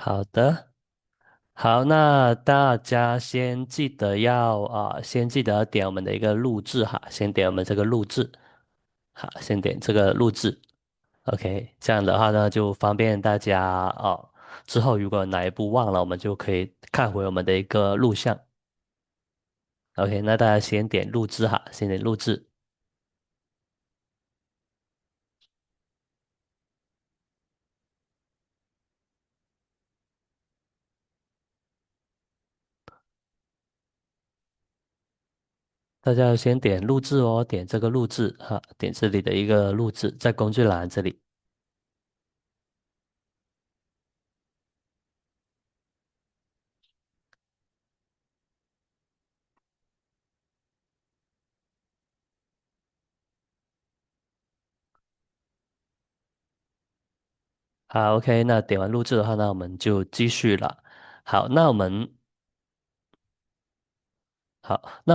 好的，好，那大家先记得要点我们的一个录制哈，先点我们这个录制，好，先点这个录制，OK，这样的话呢就方便大家之后如果哪一步忘了，我们就可以看回我们的一个录像，OK，那大家先点录制哈，先点录制，大家要先点录制哦，点这个录制哈，点这里的一个录制，在工具栏这里。好，OK，那点完录制的话呢，我们就继续了。好，那我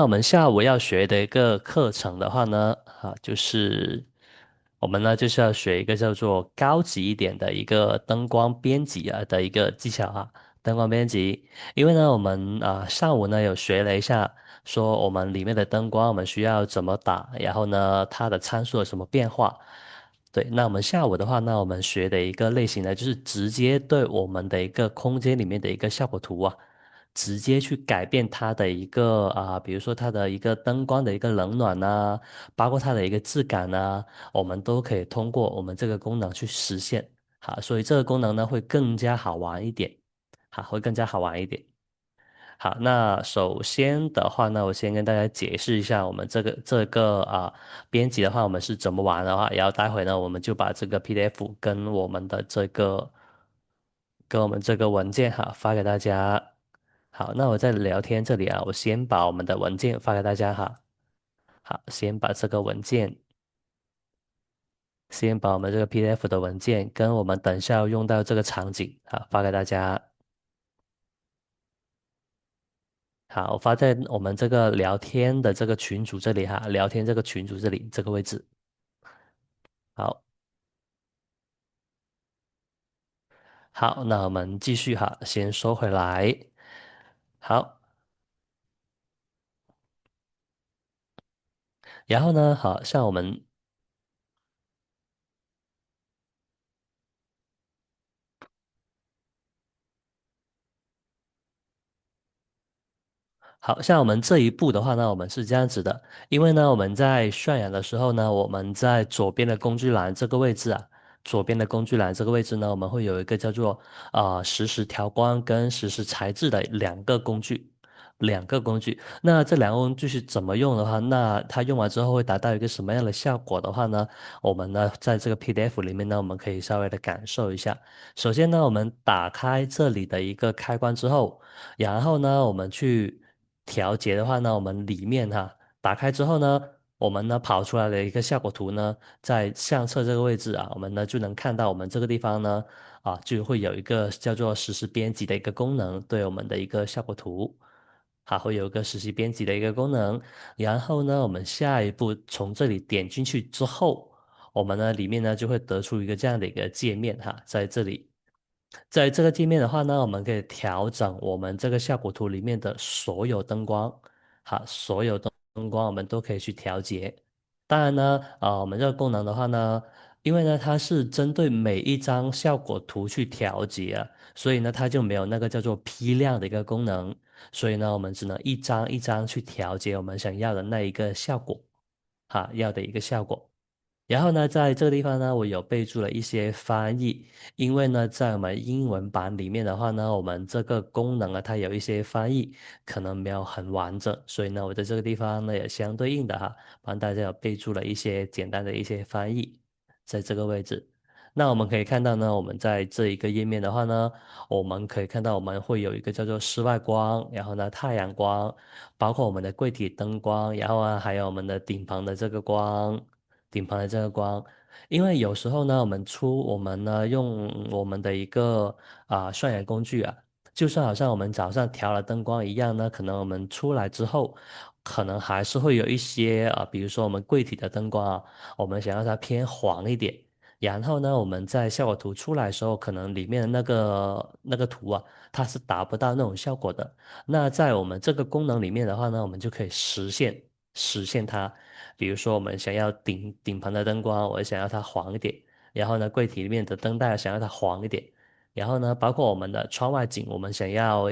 们下午要学的一个课程的话呢，就是我们呢就是要学一个叫做高级一点的一个灯光编辑的一个技巧啊，灯光编辑。因为呢，我们上午呢有学了一下，说我们里面的灯光我们需要怎么打，然后呢它的参数有什么变化。对，那我们下午的话，那我们学的一个类型呢，就是直接对我们的一个空间里面的一个效果图直接去改变它的一个比如说它的一个灯光的一个冷暖啊，包括它的一个质感啊，我们都可以通过我们这个功能去实现。好，所以这个功能呢会更加好玩一点，好，会更加好玩一点。好，那首先的话呢，我先跟大家解释一下我们这个编辑的话，我们是怎么玩的话，然后待会呢，我们就把这个 PDF 跟我们这个文件发给大家。好，那我在聊天这里我先把我们的文件发给大家好，先把我们这个 PDF 的文件跟我们等一下要用到这个场景发给大家。好，我发在我们这个聊天的这个群组这里聊天这个群组这里这个位置。好，好，那我们继续先收回来。好，然后呢，好像我们好像我们这一步的话呢，我们是这样子的，因为呢，我们在渲染的时候呢，我们在左边的工具栏这个位置左边的工具栏这个位置呢，我们会有一个叫做实时调光跟实时材质的两个工具。那这两个工具是怎么用的话，那它用完之后会达到一个什么样的效果的话呢？我们呢在这个 PDF 里面呢，我们可以稍微的感受一下。首先呢，我们打开这里的一个开关之后。然后呢，我们去调节的话呢，我们里面打开之后呢，我们呢跑出来的一个效果图呢，在相册这个位置我们呢就能看到我们这个地方呢就会有一个叫做实时编辑的一个功能，对我们的一个效果图，会有一个实时编辑的一个功能。然后呢，我们下一步从这里点进去之后，我们呢里面呢就会得出一个这样的一个界面在这里。在这个界面的话呢，我们可以调整我们这个效果图里面的所有灯光，所有灯光我们都可以去调节。当然呢，我们这个功能的话呢，因为呢它是针对每一张效果图去调节所以呢它就没有那个叫做批量的一个功能，所以呢我们只能一张一张去调节我们想要的那一个效果，要的一个效果。然后呢，在这个地方呢，我有备注了一些翻译，因为呢，在我们英文版里面的话呢，我们这个功能它有一些翻译可能没有很完整，所以呢，我在这个地方呢也相对应的帮大家有备注了一些简单的一些翻译，在这个位置。那我们可以看到呢，我们在这一个页面的话呢，我们可以看到我们会有一个叫做室外光，然后呢太阳光，包括我们的柜体灯光，然后还有我们的顶棚的这个光。顶棚的这个光，因为有时候呢，我们呢用我们的一个渲染工具就算好像我们早上调了灯光一样呢，可能我们出来之后，可能还是会有一些比如说我们柜体的灯光我们想要它偏黄一点，然后呢，我们在效果图出来的时候，可能里面的那个图啊，它是达不到那种效果的。那在我们这个功能里面的话呢，我们就可以实现它。比如说，我们想要顶棚的灯光，我想要它黄一点。然后呢，柜体里面的灯带想要它黄一点。然后呢，包括我们的窗外景，我们想要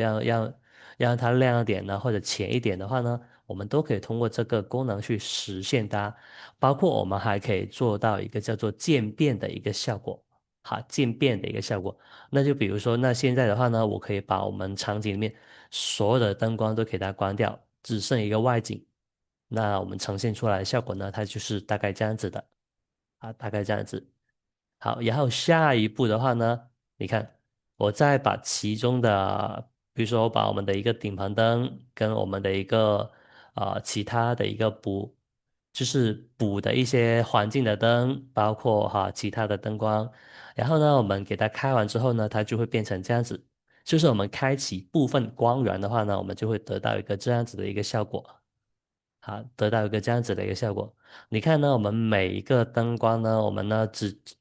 让它亮一点呢，或者浅一点的话呢，我们都可以通过这个功能去实现它。包括我们还可以做到一个叫做渐变的一个效果，哈，渐变的一个效果。那就比如说，那现在的话呢，我可以把我们场景里面所有的灯光都给它关掉，只剩一个外景。那我们呈现出来的效果呢，它就是大概这样子的，啊，大概这样子。好，然后下一步的话呢，你看，我再把其中的，比如说我把我们的一个顶棚灯跟我们的一个其他的一个就是补的一些环境的灯，包括其他的灯光，然后呢，我们给它开完之后呢，它就会变成这样子。就是我们开启部分光源的话呢，我们就会得到一个这样子的一个效果。好，得到一个这样子的一个效果。你看呢，我们每一个灯光呢，我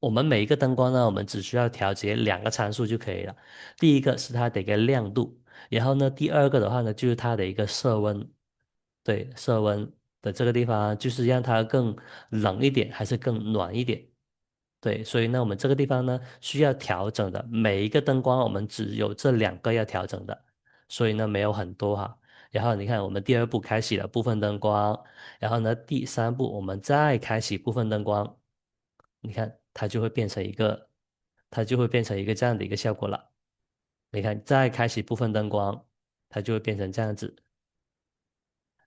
们每一个灯光呢，我们只需要调节两个参数就可以了。第一个是它的一个亮度，然后呢，第二个的话呢，就是它的一个色温。对，色温的这个地方，就是让它更冷一点，还是更暖一点。对，所以呢，我们这个地方呢需要调整的，每一个灯光我们只有这两个要调整的，所以呢没有很多哈。然后你看，我们第二步开启了部分灯光，然后呢第三步我们再开启部分灯光，你看它就会变成一个这样的一个效果了。你看，再开启部分灯光，它就会变成这样子。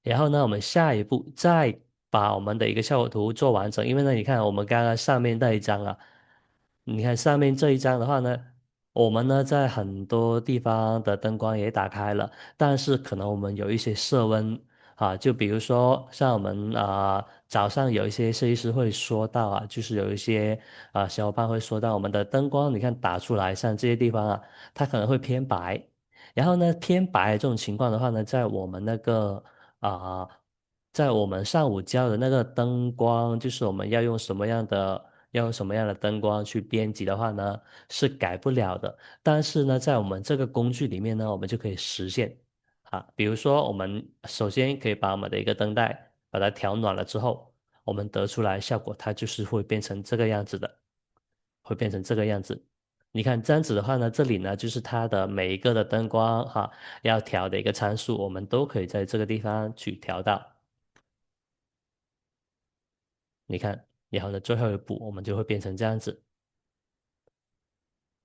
然后呢，我们下一步再把我们的一个效果图做完整，因为呢，你看我们刚刚上面那一张啊，你看上面这一张的话呢，我们呢在很多地方的灯光也打开了，但是可能我们有一些色温就比如说像我们早上有一些设计师会说到就是有一些小伙伴会说到我们的灯光，你看打出来像这些地方它可能会偏白。然后呢，偏白的这种情况的话呢，啊、在我们上午教的那个灯光，就是我们要用什么样的灯光去编辑的话呢，是改不了的。但是呢，在我们这个工具里面呢，我们就可以实现比如说，我们首先可以把我们的一个灯带把它调暖了之后，我们得出来效果，它就是会变成这个样子的，会变成这个样子。你看这样子的话呢，这里呢就是它的每一个的灯光要调的一个参数，我们都可以在这个地方去调到。你看，然后呢最后一步我们就会变成这样子。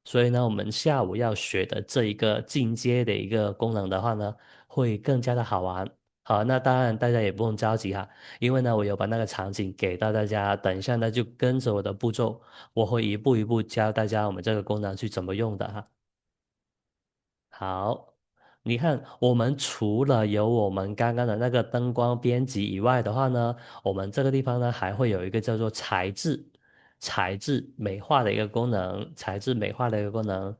所以呢，我们下午要学的这一个进阶的一个功能的话呢，会更加的好玩。好，那当然大家也不用着急因为呢，我有把那个场景给到大家，等一下呢就跟着我的步骤，我会一步一步教大家我们这个功能去怎么用的好，你看，我们除了有我们刚刚的那个灯光编辑以外的话呢，我们这个地方呢还会有一个叫做材质美化的一个功能，材质美化的一个功能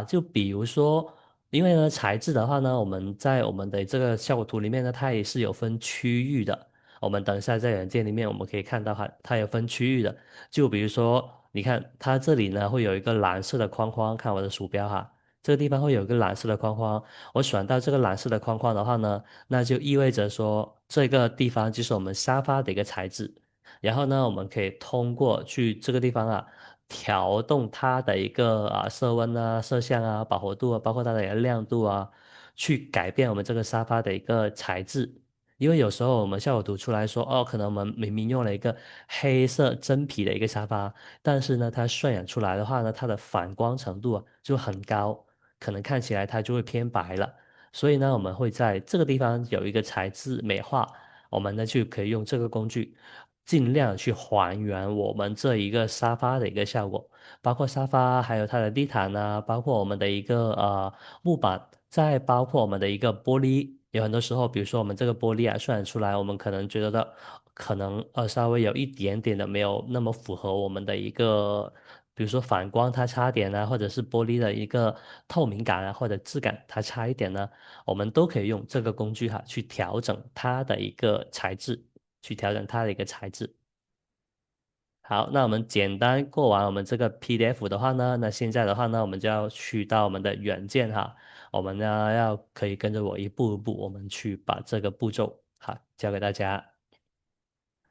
就比如说，因为呢材质的话呢，我们在我们的这个效果图里面呢，它也是有分区域的。我们等一下在软件里面我们可以看到它有分区域的，就比如说，你看它这里呢会有一个蓝色的框框，看我的鼠标这个地方会有一个蓝色的框框，我选到这个蓝色的框框的话呢，那就意味着说这个地方就是我们沙发的一个材质。然后呢，我们可以通过去这个地方调动它的一个色温色相饱和度包括它的一个亮度去改变我们这个沙发的一个材质。因为有时候我们效果图出来说，哦，可能我们明明用了一个黑色真皮的一个沙发，但是呢，它渲染出来的话呢，它的反光程度就很高，可能看起来它就会偏白了。所以呢，我们会在这个地方有一个材质美化，我们呢就可以用这个工具，尽量去还原我们这一个沙发的一个效果，包括沙发，还有它的地毯包括我们的一个木板，再包括我们的一个玻璃。有很多时候，比如说我们这个玻璃渲染出来，我们可能觉得可能稍微有一点点的没有那么符合我们的一个，比如说反光它差点或者是玻璃的一个透明感或者质感它差一点呢，我们都可以用这个工具去调整它的一个材质，去调整它的一个材质。好，那我们简单过完我们这个 PDF 的话呢，那现在的话呢，我们就要去到我们的软件哈，我们呢要可以跟着我一步一步，我们去把这个步骤好教给大家。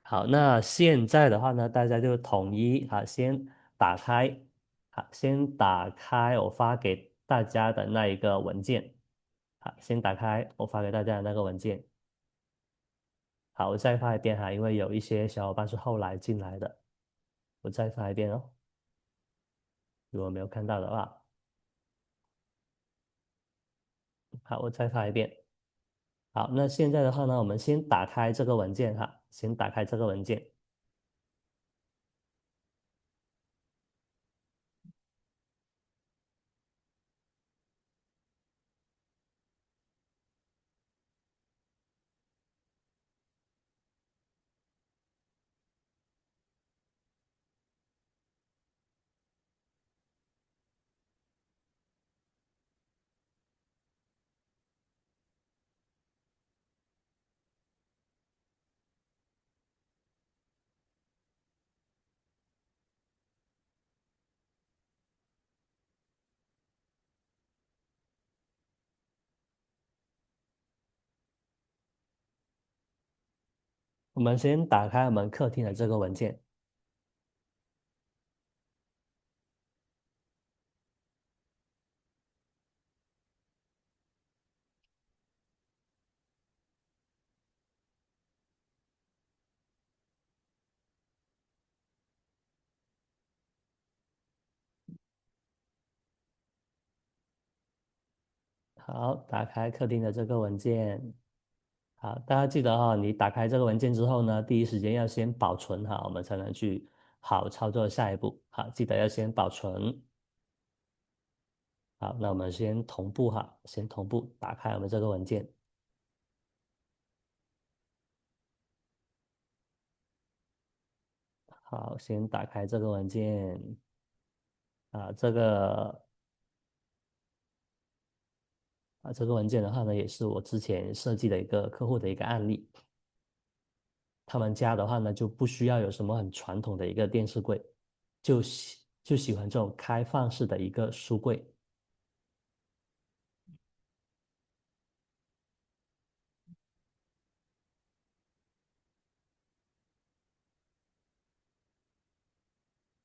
好，那现在的话呢，大家就统一先打开，先打开我发给大家的那一个文件，先打开我发给大家的那个文件。好，我再发一遍因为有一些小伙伴是后来进来的，我再发一遍哦，如果没有看到的话。好，我再发一遍。好，那现在的话呢，我们先打开这个文件先打开这个文件。我们先打开我们客厅的这个文件。好，打开客厅的这个文件。好，大家记得你打开这个文件之后呢，第一时间要先保存我们才能去好操作下一步。好，记得要先保存。好，那我们先同步先同步打开我们这个文件。好，先打开这个文件。这个这个文件的话呢，也是我之前设计的一个客户的一个案例。他们家的话呢，就不需要有什么很传统的一个电视柜，就喜欢这种开放式的一个书柜。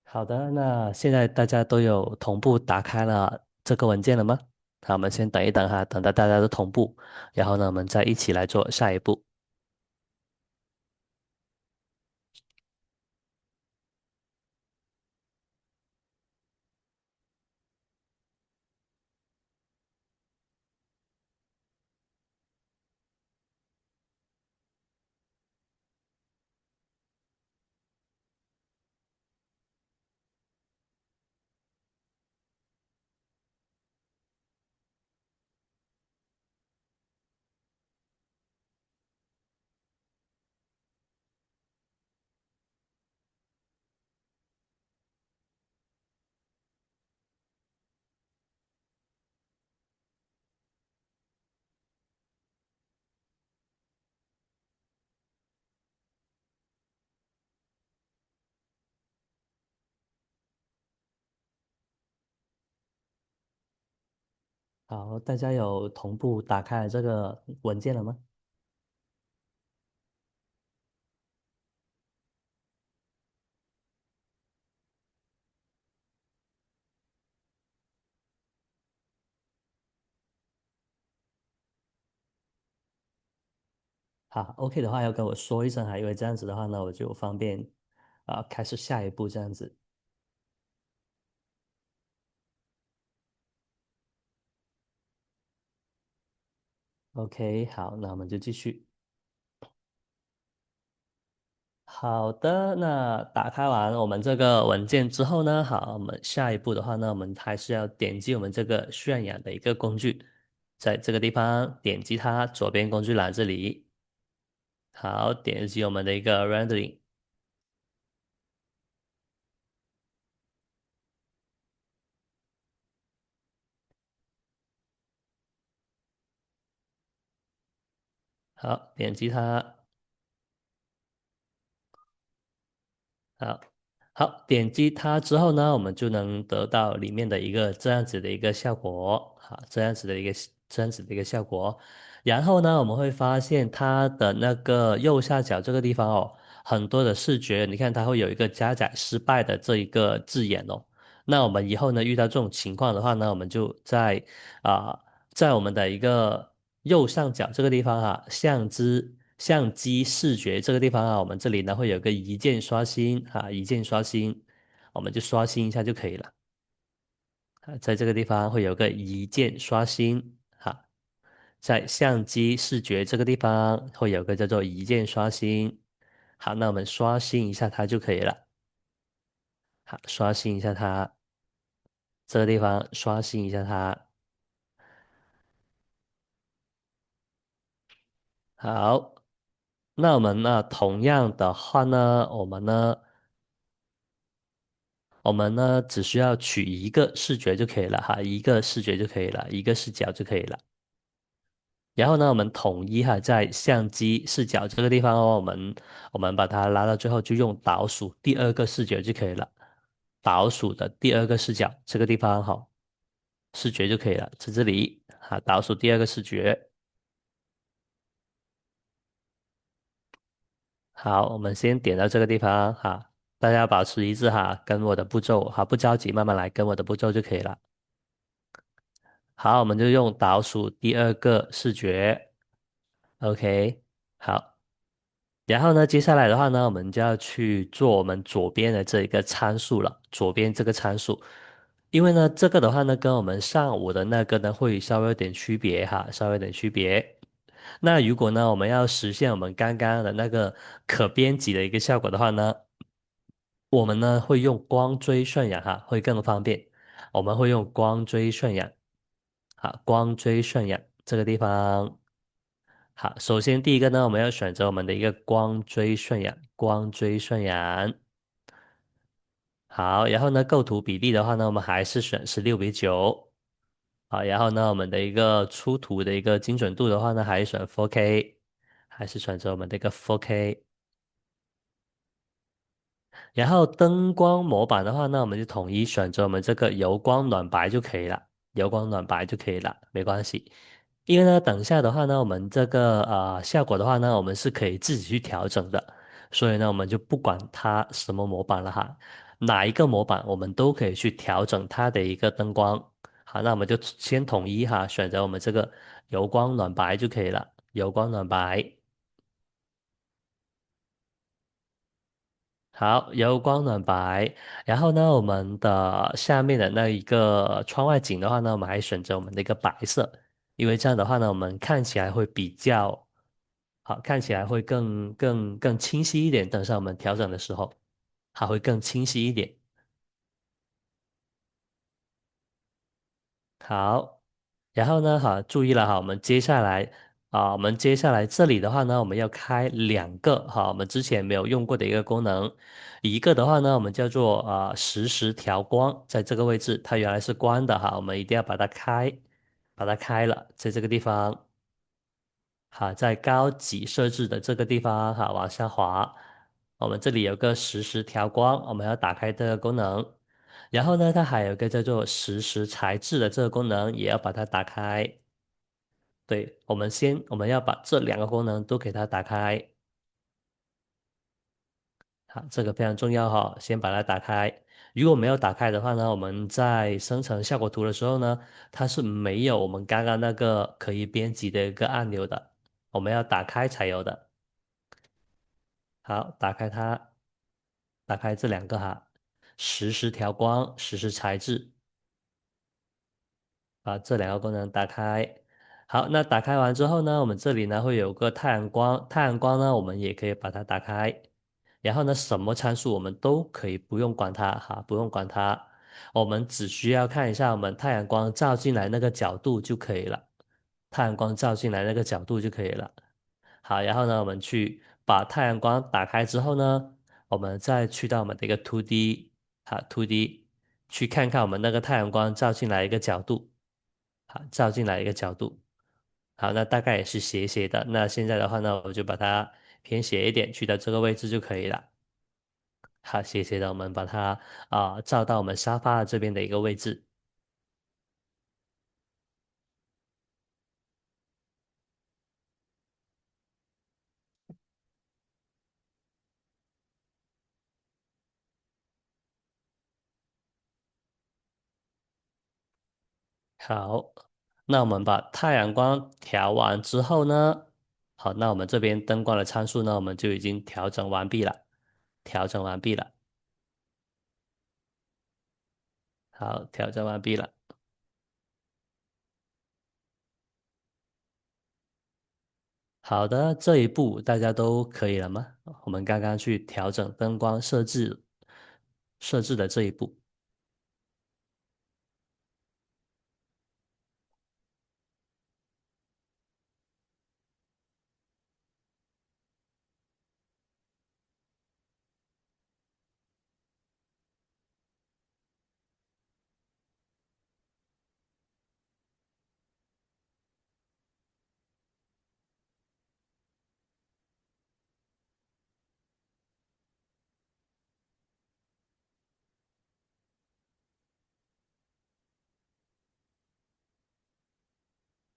好的，那现在大家都有同步打开了这个文件了吗？好，我们先等一等等到大家都同步，然后呢，我们再一起来做下一步。好，大家有同步打开这个文件了吗？好，OK 的话要跟我说一声因为这样子的话呢，我就方便开始下一步这样子。OK，好，那我们就继续。好的，那打开完我们这个文件之后呢，好，我们下一步的话呢，我们还是要点击我们这个渲染的一个工具，在这个地方点击它左边工具栏这里，好，点击我们的一个 rendering，好，点击它，好，好，点击它之后呢，我们就能得到里面的一个这样子的一个效果，好，这样子的一个效果。然后呢，我们会发现它的那个右下角这个地方哦，很多的视觉，你看它会有一个加载失败的这一个字眼哦。那我们以后呢遇到这种情况的话呢，我们就啊、在我们的一个右上角这个地方哈、相机视觉这个地方啊，我们这里呢会有个一键刷新啊，一键刷新，我们就刷新一下就可以了啊，在这个地方会有个一键刷新哈，在相机视觉这个地方会有个叫做一键刷新，好，那我们刷新一下它就可以了，好，刷新一下它，这个地方刷新一下它，好，那我们呢同样的话呢，我们呢只需要取一个视觉就可以了哈，一个视觉就可以了，一个视角就可以了。然后呢，我们统一哈，在相机视角这个地方哦，我们把它拉到最后，就用导数第二个视觉就可以了。导数的第二个视角这个地方哈，视觉就可以了，在这里哈，导数第二个视觉。好，我们先点到这个地方哈，大家保持一致哈，跟我的步骤哈，不着急，慢慢来，跟我的步骤就可以了。好，我们就用导数第二个视觉，OK，好。然后呢，接下来的话呢，我们就要去做我们左边的这一个参数了。左边这个参数，因为呢，这个的话呢，跟我们上午的那个呢，会稍微有点区别哈，稍微有点区别。那如果呢，我们要实现我们刚刚的那个可编辑的一个效果的话呢，我们呢会用光追顺眼哈，会更方便。我们会用光追顺眼，好，光追顺眼这个地方。好，首先第一个呢，我们要选择我们的一个光追顺眼，光追顺眼。好，然后呢，构图比例的话呢，我们还是选16:9。好，然后呢，我们的一个出图的一个精准度的话呢，还是选 4K，还是选择我们的一个 4K。然后灯光模板的话呢，我们就统一选择我们这个油光暖白就可以了，油光暖白就可以了，没关系。因为呢，等下的话呢，我们这个效果的话呢，我们是可以自己去调整的，所以呢，我们就不管它什么模板了哈，哪一个模板我们都可以去调整它的一个灯光。好，那我们就先统一哈，选择我们这个油光暖白就可以了，油光暖白。好，油光暖白。然后呢，我们的下面的那一个窗外景的话呢，我们还选择我们的一个白色，因为这样的话呢，我们看起来会比较好，看起来会更清晰一点。等上我们调整的时候，它会更清晰一点。好，然后呢，好，注意了哈，我们接下来这里的话呢，我们要开两个哈，我们之前没有用过的一个功能。一个的话呢，我们叫做实时调光，在这个位置，它原来是关的哈，我们一定要把它开，把它开了，在这个地方。好，在高级设置的这个地方哈，往下滑，我们这里有个实时调光，我们要打开这个功能。然后呢，它还有一个叫做实时裁制的这个功能，也要把它打开。对，我们要把这两个功能都给它打开。好，这个非常重要哈，先把它打开。如果没有打开的话呢，我们在生成效果图的时候呢，它是没有我们刚刚那个可以编辑的一个按钮的，我们要打开才有的。好，打开它，打开这两个哈，实时调光、实时裁制，把这两个功能打开。好，那打开完之后呢，我们这里呢会有个太阳光，太阳光呢我们也可以把它打开。然后呢，什么参数我们都可以不用管它哈，不用管它，我们只需要看一下我们太阳光照进来那个角度就可以了。太阳光照进来那个角度就可以了。好，然后呢，我们去把太阳光打开之后呢，我们再去到我们的一个 2D，好，2D 去看看我们那个太阳光照进来一个角度，好，照进来一个角度，好，那大概也是斜斜的。那现在的话呢，我就把它偏斜一点，去到这个位置就可以了。好，斜斜的，我们把它照到我们沙发这边的一个位置。好，那我们把太阳光调完之后呢，好，那我们这边灯光的参数呢，我们就已经调整完毕了，调整完毕了。好，调整完毕了。好的，这一步大家都可以了吗？我们刚刚去调整灯光设置的这一步。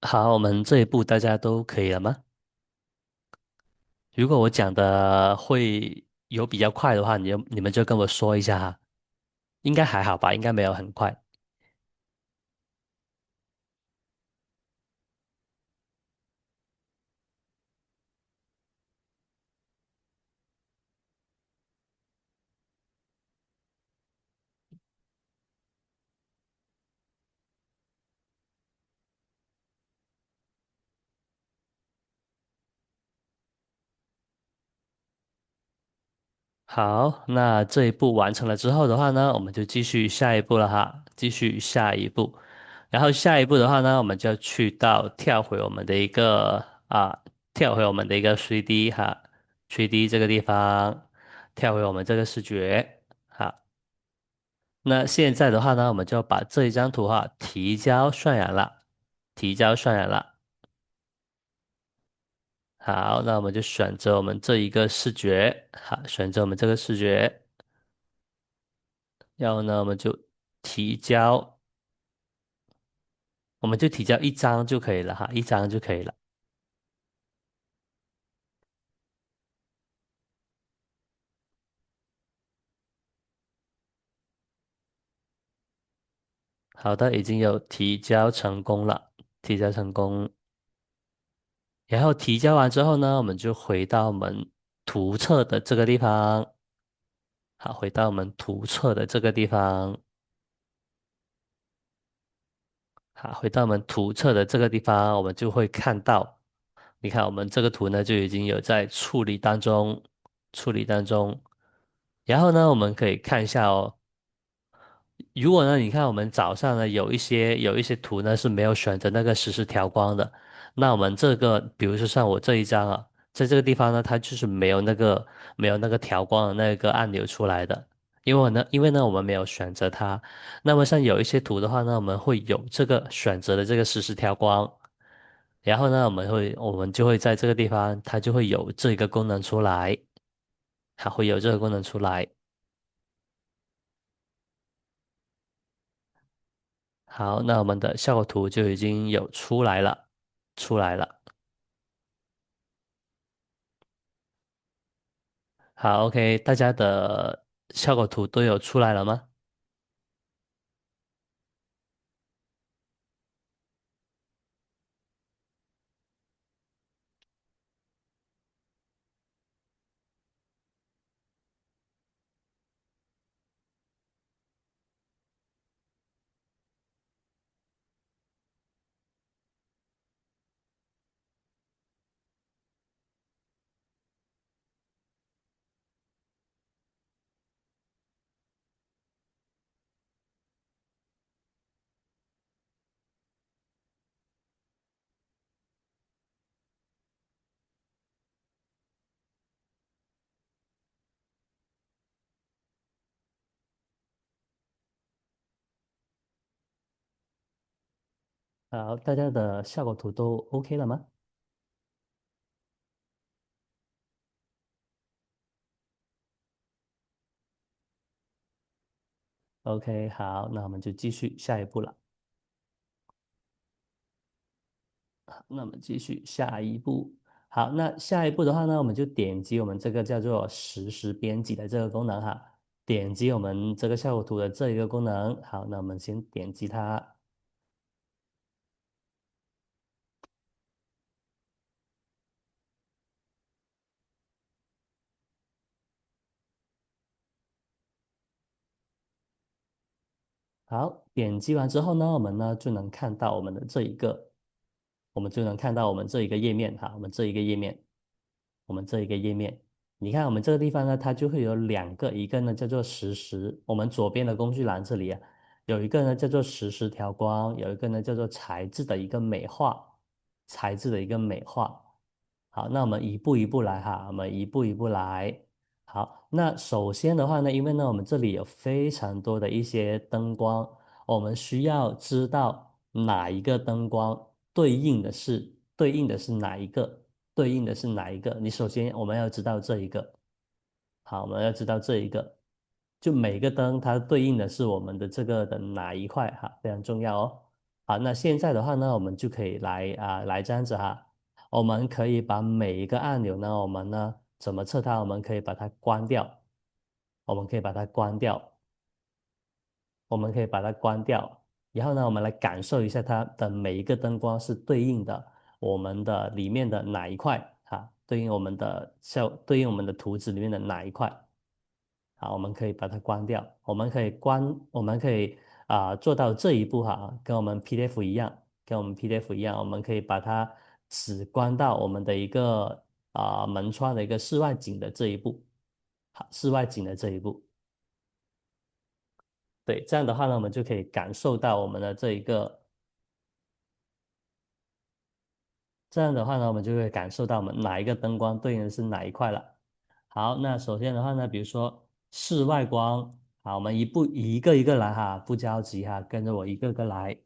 好，我们这一步大家都可以了吗？如果我讲的会有比较快的话，你们就跟我说一下哈，应该还好吧，应该没有很快。好，那这一步完成了之后的话呢，我们就继续下一步了哈，继续下一步。然后下一步的话呢，我们就要去到跳回我们的一个跳回我们的一个 3D 哈，3D 这个地方，跳回我们这个视觉。好，那现在的话呢，我们就要把这一张图哈提交渲染了，提交渲染了。好，那我们就选择我们这一个视觉，好，选择我们这个视觉。然后呢，提交，我们就提交一张就可以了哈，一张就可以了。好的，已经有提交成功了，提交成功。然后提交完之后呢，我们就回到我们图册的这个地方，好，回到我们图册的这个地方，好，回到我们图册的这个地方，我们就会看到，你看我们这个图呢就已经有在处理当中，处理当中。然后呢，我们可以看一下哦。如果呢，你看我们早上呢有一些图呢是没有选择那个实时调光的，那我们这个比如说像我这一张啊，在这个地方呢，它就是没有那个调光的那个按钮出来的，因为呢我们没有选择它。那么像有一些图的话呢，我们会有这个选择的这个实时调光，然后呢我们就会在这个地方它就会有这个功能出来，它会有这个功能出来。好，那我们的效果图就已经有出来了，出来了。好，OK，大家的效果图都有出来了吗？好，大家的效果图都 OK 了吗？ OK，好，那我们就继续下一步了。那我们继续下一步。好，那下一步的话呢，我们就点击我们这个叫做实时编辑的这个功能哈，点击我们这个效果图的这一个功能。好，那我们先点击它。好，点击完之后呢，我们呢就能看到我们的这一个，我们就能看到我们这一个页面哈，我们这一个页面。我们这一个页面，你看我们这个地方呢，它就会有两个，一个呢叫做实时，我们左边的工具栏这里啊，有一个呢叫做实时调光，有一个呢叫做材质的一个美化，材质的一个美化。好，那我们一步一步来哈，我们一步一步来。好，那首先的话呢，因为呢我们这里有非常多的一些灯光，我们需要知道哪一个灯光对应的是哪一个。对应的是哪一个？你首先我们要知道这一个，好，我们要知道这一个，就每个灯它对应的是我们的这个的哪一块哈，非常重要哦。好，那现在的话呢，我们就可以来这样子哈，我们可以把每一个按钮呢，我们呢怎么测它？我们可以把它关掉，我们可以把它关掉，我们可以把它关掉，然后呢，我们来感受一下它的每一个灯光是对应的我们的里面的哪一块哈，对应我们的图纸里面的哪一块。好，我们可以把它关掉，我们可以做到这一步哈，跟我们 PDF 一样，跟我们 PDF 一样，我们可以把它只关到我们的一个门窗的一个室外景的这一步，好，室外景的这一步。对，这样的话呢，我们就可以感受到我们的这一个，这样的话呢，我们就会感受到我们哪一个灯光对应的是哪一块了。好，那首先的话呢，比如说室外光，好，我们一个一个来哈，不着急哈，跟着我一个个来。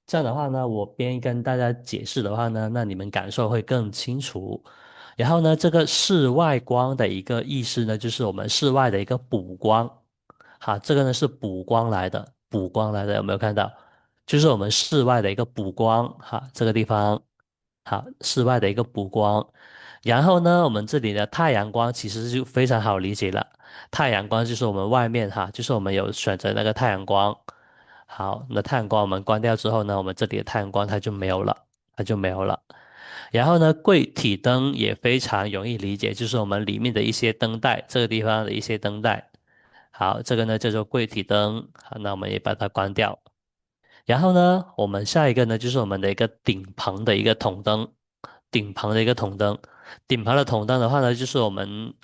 这样的话呢，我边跟大家解释的话呢，那你们感受会更清楚。然后呢，这个室外光的一个意思呢，就是我们室外的一个补光。好，这个呢是补光来的，补光来的，有没有看到？就是我们室外的一个补光，哈，这个地方，好，室外的一个补光。然后呢，我们这里的太阳光其实就非常好理解了，太阳光就是我们外面哈，就是我们有选择那个太阳光。好，那太阳光我们关掉之后呢，我们这里的太阳光它就没有了，它就没有了。然后呢，柜体灯也非常容易理解，就是我们里面的一些灯带，这个地方的一些灯带。好，这个呢叫做柜体灯，好，那我们也把它关掉。然后呢，我们下一个呢就是我们的一个顶棚的一个筒灯，顶棚的一个筒灯，顶棚的筒灯的话呢，就是我们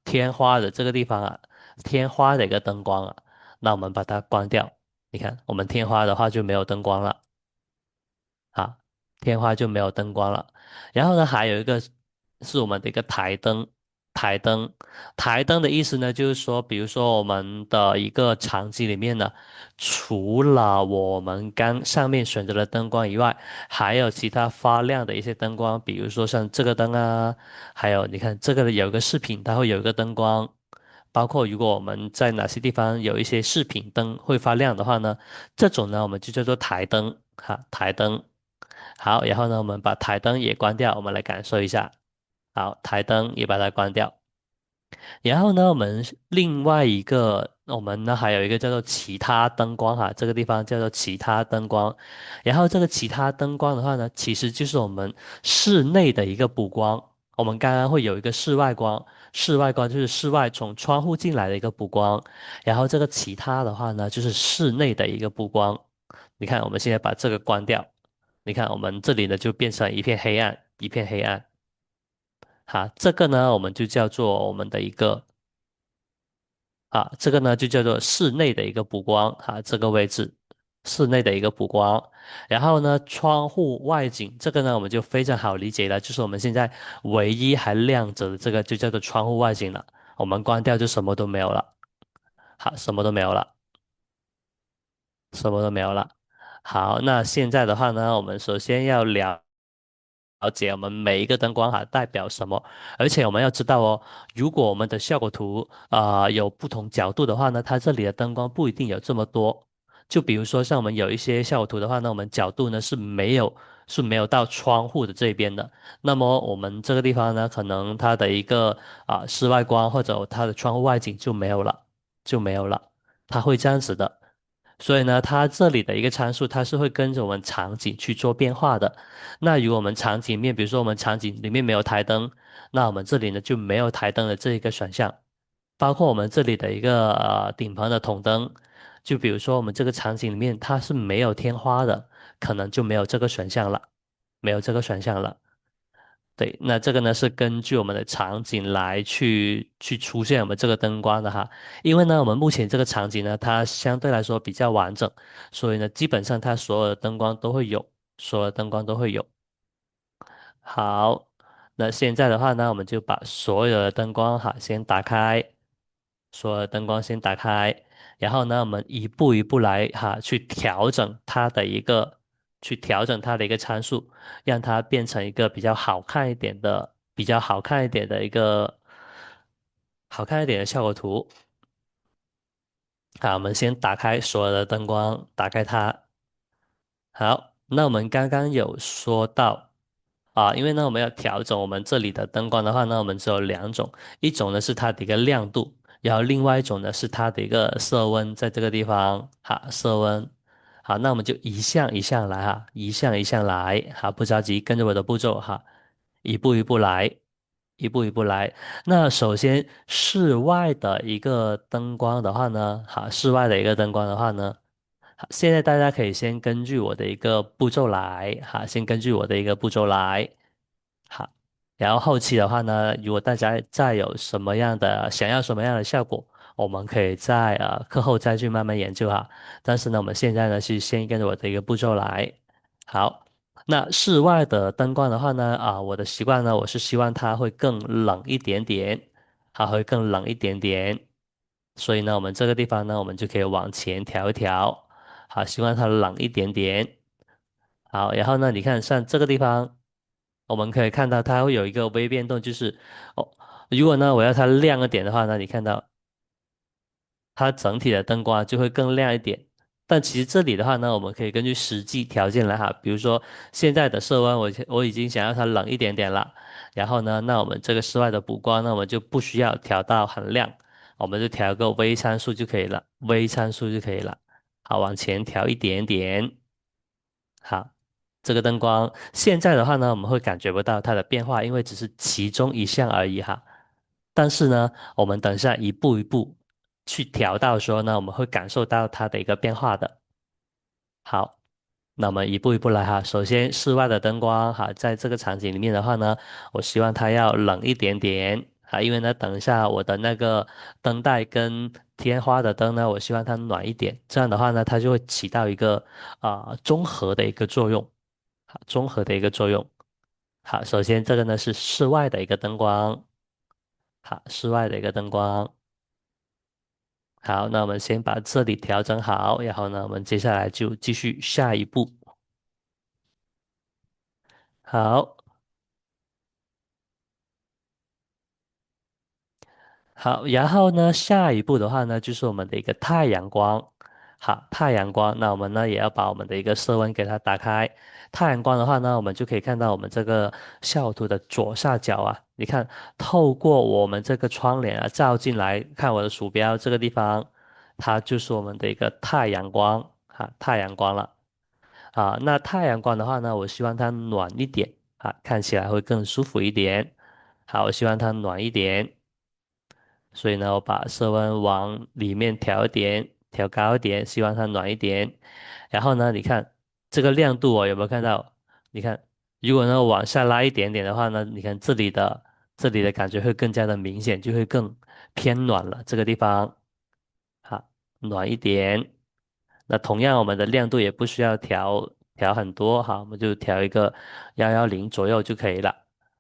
天花的这个地方啊，天花的一个灯光啊，那我们把它关掉。你看，我们天花的话就没有灯光了。啊，天花就没有灯光了。然后呢，还有一个是我们的一个台灯，台灯，台灯的意思呢，就是说，比如说我们的一个场景里面呢，除了我们刚上面选择的灯光以外，还有其他发亮的一些灯光，比如说像这个灯啊，还有你看这个有一个饰品，它会有一个灯光。包括如果我们在哪些地方有一些饰品灯会发亮的话呢，这种呢我们就叫做台灯，哈，台灯。好，然后呢，我们把台灯也关掉，我们来感受一下。好，台灯也把它关掉。然后呢，我们另外一个，我们呢还有一个叫做其他灯光哈，这个地方叫做其他灯光。然后这个其他灯光的话呢，其实就是我们室内的一个补光。我们刚刚会有一个室外光，室外光就是室外从窗户进来的一个补光。然后这个其他的话呢，就是室内的一个补光。你看，我们现在把这个关掉。你看，我们这里呢就变成一片黑暗，一片黑暗。好，这个呢我们就叫做我们的一个这个呢就叫做室内的一个补光这个位置，室内的一个补光。然后呢，窗户外景这个呢我们就非常好理解了，就是我们现在唯一还亮着的这个就叫做窗户外景了。我们关掉就什么都没有了，好，什么都没有了，什么都没有了。好，那现在的话呢，我们首先要聊。了解我们每一个灯光哈代表什么，而且我们要知道哦，如果我们的效果图有不同角度的话呢，它这里的灯光不一定有这么多。就比如说像我们有一些效果图的话呢，我们角度呢是没有到窗户的这边的，那么我们这个地方呢，可能它的一个室外光或者它的窗户外景就没有了，就没有了，它会这样子的。所以呢，它这里的一个参数，它是会跟着我们场景去做变化的。那如果我们场景里面，比如说我们场景里面没有台灯，那我们这里呢就没有台灯的这一个选项。包括我们这里的一个顶棚的筒灯，就比如说我们这个场景里面它是没有天花的，可能就没有这个选项了，没有这个选项了。对，那这个呢是根据我们的场景来去出现我们这个灯光的哈，因为呢我们目前这个场景呢它相对来说比较完整，所以呢基本上它所有的灯光都会有，所有的灯光都会有。好，那现在的话呢，我们就把所有的灯光哈先打开，所有的灯光先打开，然后呢，我们一步一步来哈去调整它的一个，去调整它的一个参数，让它变成一个比较好看一点的一个好看一点的效果图。好，我们先打开所有的灯光，打开它。好，那我们刚刚有说到因为呢我们要调整我们这里的灯光的话呢，我们只有两种，一种呢是它的一个亮度，然后另外一种呢是它的一个色温，在这个地方哈，色温。好，那我们就一项一项来哈，一项一项来，好，不着急，跟着我的步骤哈，一步一步来，一步一步来。那首先室外的一个灯光的话呢，好，室外的一个灯光的话呢。好，现在大家可以先根据我的一个步骤来，哈，先根据我的一个步骤来，好，然后后期的话呢，如果大家再有什么样的想要什么样的效果，我们可以在课后再去慢慢研究哈。但是呢，我们现在呢是先跟着我的一个步骤来，好，那室外的灯光的话呢，我的习惯呢，我是希望它会更冷一点点，它会更冷一点点。所以呢，我们这个地方呢，我们就可以往前调一调，好，希望它冷一点点。好，然后呢，你看像这个地方，我们可以看到它会有一个微变动，就是哦，如果呢我要它亮一点的话呢，你看到它整体的灯光就会更亮一点。但其实这里的话呢，我们可以根据实际条件来哈，比如说现在的色温我已经想要它冷一点点了，然后呢，那我们这个室外的补光呢，我们就不需要调到很亮，我们就调个微参数就可以了，微参数就可以了。好，往前调一点点。好，这个灯光现在的话呢，我们会感觉不到它的变化，因为只是其中一项而已哈。但是呢，我们等一下一步一步去调到的时候呢，我们会感受到它的一个变化的。好，那我们一步一步来哈。首先，室外的灯光哈，在这个场景里面的话呢，我希望它要冷一点点啊，因为呢，等一下我的那个灯带跟天花的灯呢，我希望它暖一点，这样的话呢，它就会起到一个中和的一个作用，好，中和的一个作用。好，首先这个呢是室外的一个灯光，好，室外的一个灯光。好，那我们先把这里调整好，然后呢，我们接下来就继续下一步。好，好，然后呢，下一步的话呢，就是我们的一个太阳光。好，太阳光，那我们呢也要把我们的一个色温给它打开。太阳光的话呢，我们就可以看到我们这个效图的左下角啊，你看，透过我们这个窗帘啊照进来，看我的鼠标这个地方，它就是我们的一个太阳光，太阳光了。那太阳光的话呢，我希望它暖一点看起来会更舒服一点。好，我希望它暖一点。所以呢，我把色温往里面调一点，调高一点，希望它暖一点。然后呢，你看这个亮度哦，有没有看到？你看，如果呢往下拉一点点的话呢，你看这里的感觉会更加的明显，就会更偏暖了。这个地方，暖一点。那同样，我们的亮度也不需要调很多我们就调一个110左右就可以了。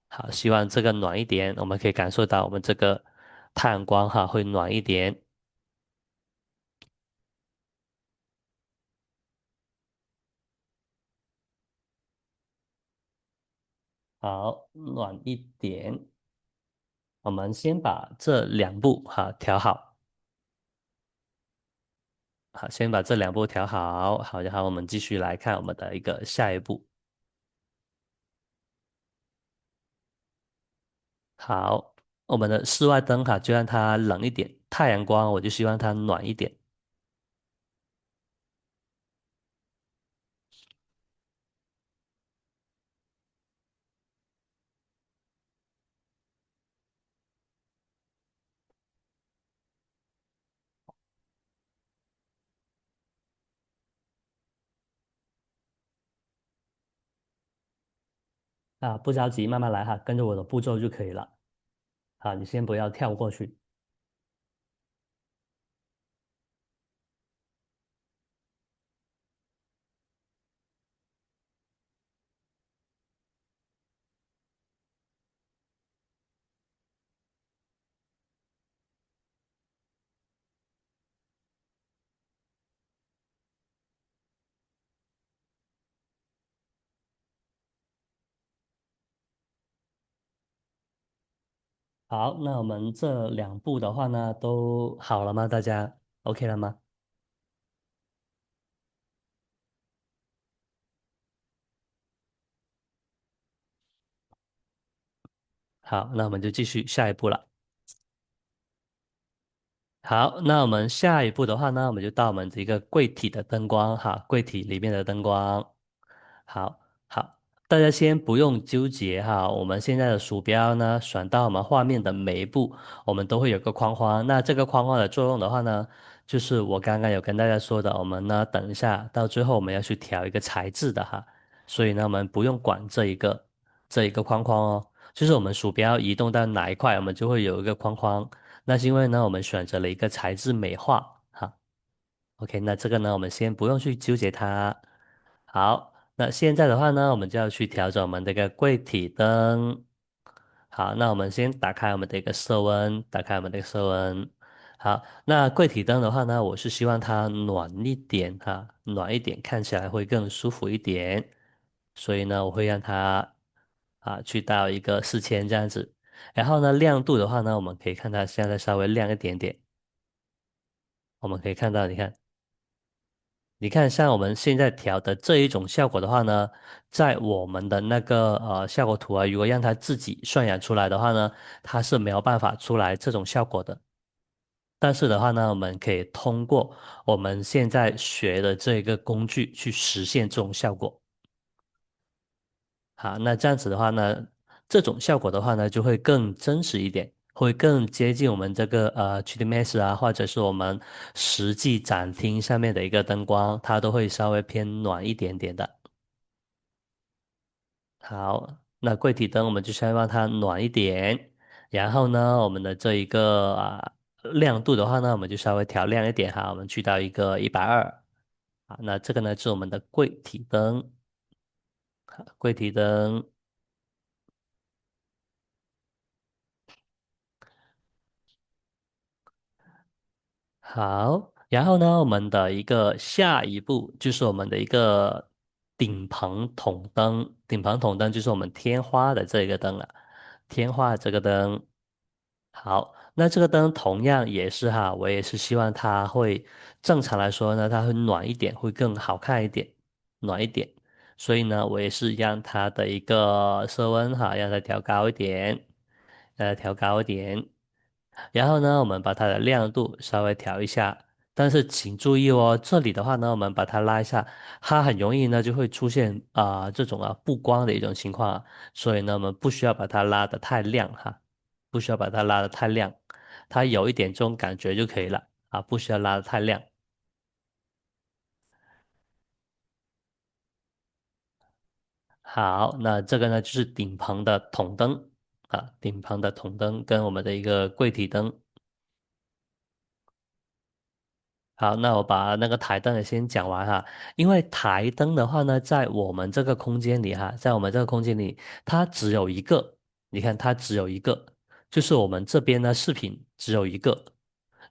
好，希望这个暖一点，我们可以感受到我们这个太阳光会暖一点。好，暖一点。我们先把这两步哈调好，好，先把这两步调好，好，然后我们继续来看我们的一个下一步。好，我们的室外灯哈就让它冷一点，太阳光我就希望它暖一点。啊，不着急，慢慢来哈，跟着我的步骤就可以了。好，你先不要跳过去。好，那我们这两步的话呢，都好了吗？大家 OK 了吗？好，那我们就继续下一步了。好，那我们下一步的话呢，我们就到我们这个柜体的灯光哈，柜体里面的灯光。好，好，大家先不用纠结哈，我们现在的鼠标呢，选到我们画面的每一步，我们都会有个框框。那这个框框的作用的话呢，就是我刚刚有跟大家说的，我们呢等一下到最后我们要去调一个材质的哈，所以呢我们不用管这一个框框哦，就是我们鼠标移动到哪一块，我们就会有一个框框。那是因为呢我们选择了一个材质美化哈。OK，那这个呢，我们先不用去纠结它。好，那现在的话呢，我们就要去调整我们这个柜体灯。好，那我们先打开我们的一个色温，打开我们的一个色温。好，那柜体灯的话呢，我是希望它暖一点哈，暖一点，看起来会更舒服一点。所以呢，我会让它去到一个4000这样子。然后呢，亮度的话呢，我们可以看它现在稍微亮一点点。我们可以看到，你看。你看，像我们现在调的这一种效果的话呢，在我们的那个效果图啊，如果让它自己渲染出来的话呢，它是没有办法出来这种效果的。但是的话呢，我们可以通过我们现在学的这个工具去实现这种效果。好，那这样子的话呢，这种效果的话呢，就会更真实一点，会更接近我们这个3D Max 啊，或者是我们实际展厅上面的一个灯光，它都会稍微偏暖一点点的。好，那柜体灯我们就先让它暖一点，然后呢，我们的这一个亮度的话呢，我们就稍微调亮一点哈，我们去到一个120。好，那这个呢是我们的柜体灯，柜体灯。好，然后呢，我们的一个下一步就是我们的一个顶棚筒灯。顶棚筒灯就是我们天花的这个灯了，天花这个灯。好，那这个灯同样也是哈，我也是希望它会正常来说呢，它会暖一点，会更好看一点，暖一点。所以呢，我也是让它的一个色温哈，让它调高一点，调高一点。然后呢，我们把它的亮度稍微调一下，但是请注意哦，这里的话呢，我们把它拉一下，它很容易呢就会出现这种不光的一种情况啊，所以呢，我们不需要把它拉得太亮哈，不需要把它拉得太亮，它有一点这种感觉就可以了啊，不需要拉得太亮。好，那这个呢就是顶棚的筒灯顶棚的筒灯跟我们的一个柜体灯。好，那我把那个台灯也先讲完哈，因为台灯的话呢，在我们这个空间里哈，在我们这个空间里，它只有一个，你看它只有一个，就是我们这边呢视频只有一个，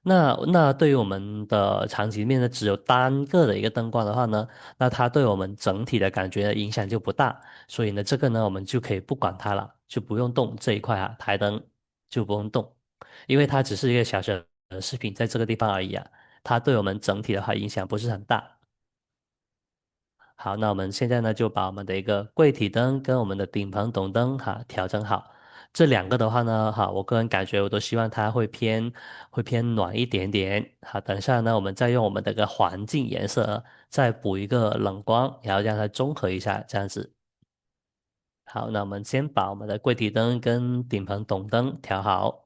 那对于我们的场景里面呢，只有单个的一个灯光的话呢，那它对我们整体的感觉影响就不大，所以呢，这个呢，我们就可以不管它了，就不用动这一块啊，台灯就不用动，因为它只是一个小小的饰品在这个地方而已啊，它对我们整体的话影响不是很大。好，那我们现在呢就把我们的一个柜体灯跟我们的顶棚懂灯哈调整好。这两个的话呢，哈，我个人感觉我都希望它会偏暖一点点。好，等一下呢，我们再用我们的一个环境颜色再补一个冷光，然后让它中和一下，这样子。好，那我们先把我们的柜体灯跟顶棚懂灯调好。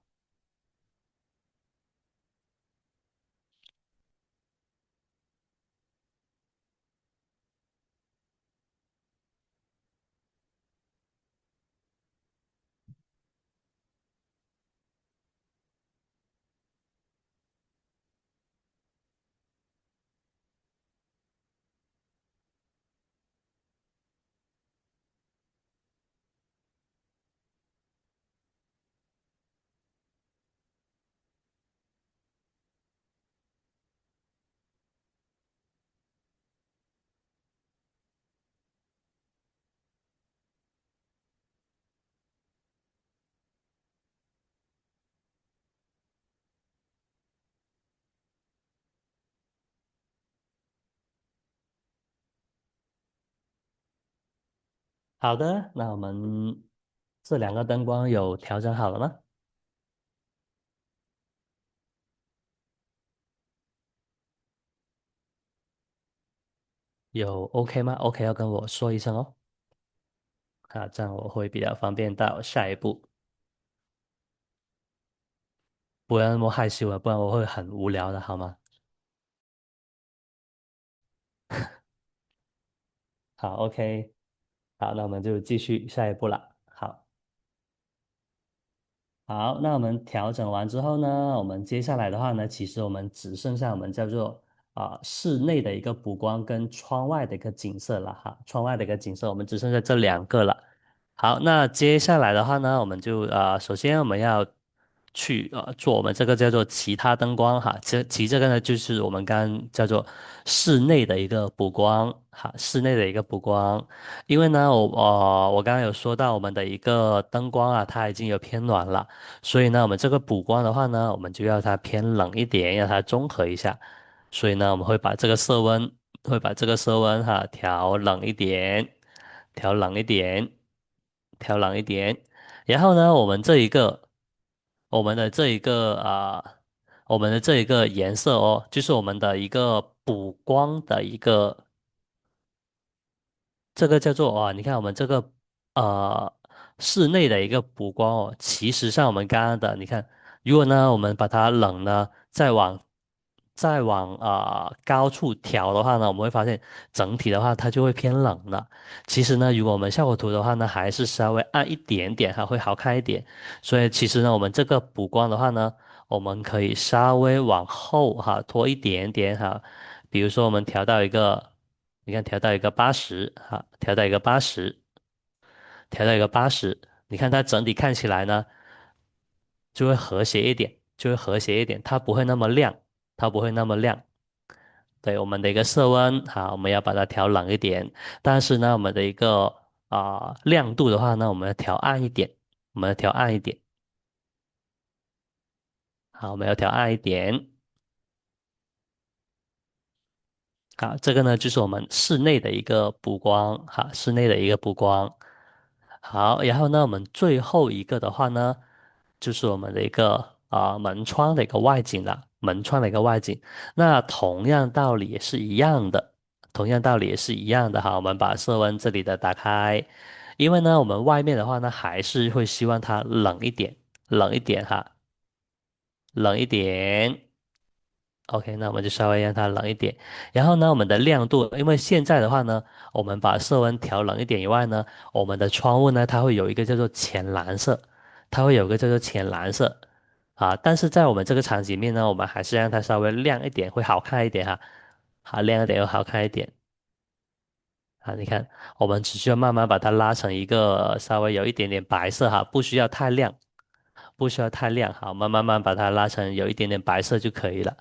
好的，那我们这两个灯光有调整好了吗？有 OK 吗？OK 要跟我说一声哦。啊，这样我会比较方便到下一步，不要那么害羞啊，不然我会很无聊的，好吗？好，OK，好，那我们就继续下一步了。好。好，那我们调整完之后呢，我们接下来的话呢，其实我们只剩下我们叫做室内的一个补光跟窗外的一个景色了哈。窗外的一个景色，我们只剩下这两个了。好，那接下来的话呢，我们就首先我们要去做我们这个叫做其他灯光哈。这个呢，就是我们刚刚叫做室内的一个补光哈，室内的一个补光。因为呢，我刚刚有说到我们的一个灯光啊，它已经有偏暖了，所以呢，我们这个补光的话呢，我们就要它偏冷一点，让它中和一下。所以呢，我们会把这个色温哈调冷一点，调冷一点，调冷一点。然后呢，我们的这一个我们的这一个颜色哦，就是我们的一个补光的一个。这个叫做你看我们这个呃室内的一个补光哦，其实像我们刚刚的，你看，如果呢我们把它冷呢再往高处调的话呢，我们会发现整体的话它就会偏冷了。其实呢，如果我们效果图的话呢，还是稍微暗一点点，还会好看一点。所以其实呢，我们这个补光的话呢，我们可以稍微往后哈拖一点点哈，比如说我们调到一个。你看调到一个八十，好，调到一个八十，调到一个八十，你看它整体看起来呢，就会和谐一点，就会和谐一点，它不会那么亮，它不会那么亮。对，我们的一个色温，好，我们要把它调冷一点，但是呢，我们的一个亮度的话呢，我们要调暗一点，我们要调暗一点，好，我们要调暗一点。好，这个呢就是我们室内的一个补光，哈，室内的一个补光。好，然后呢，我们最后一个的话呢，就是我们的一个门窗的一个外景了，门窗的一个外景。那同样道理也是一样的，同样道理也是一样的哈。我们把色温这里的打开，因为呢，我们外面的话呢，还是会希望它冷一点，冷一点哈，冷一点。OK，那我们就稍微让它冷一点。然后呢，我们的亮度，因为现在的话呢，我们把色温调冷一点以外呢，我们的窗户呢，它会有一个叫做浅蓝色，它会有一个叫做浅蓝色但是在我们这个场景里面呢，我们还是让它稍微亮一点，会好看一点哈，好亮一点又好看一点你看，我们只需要慢慢把它拉成一个稍微有一点点白色哈，不需要太亮，不需要太亮，好，我们慢慢把它拉成有一点点白色就可以了。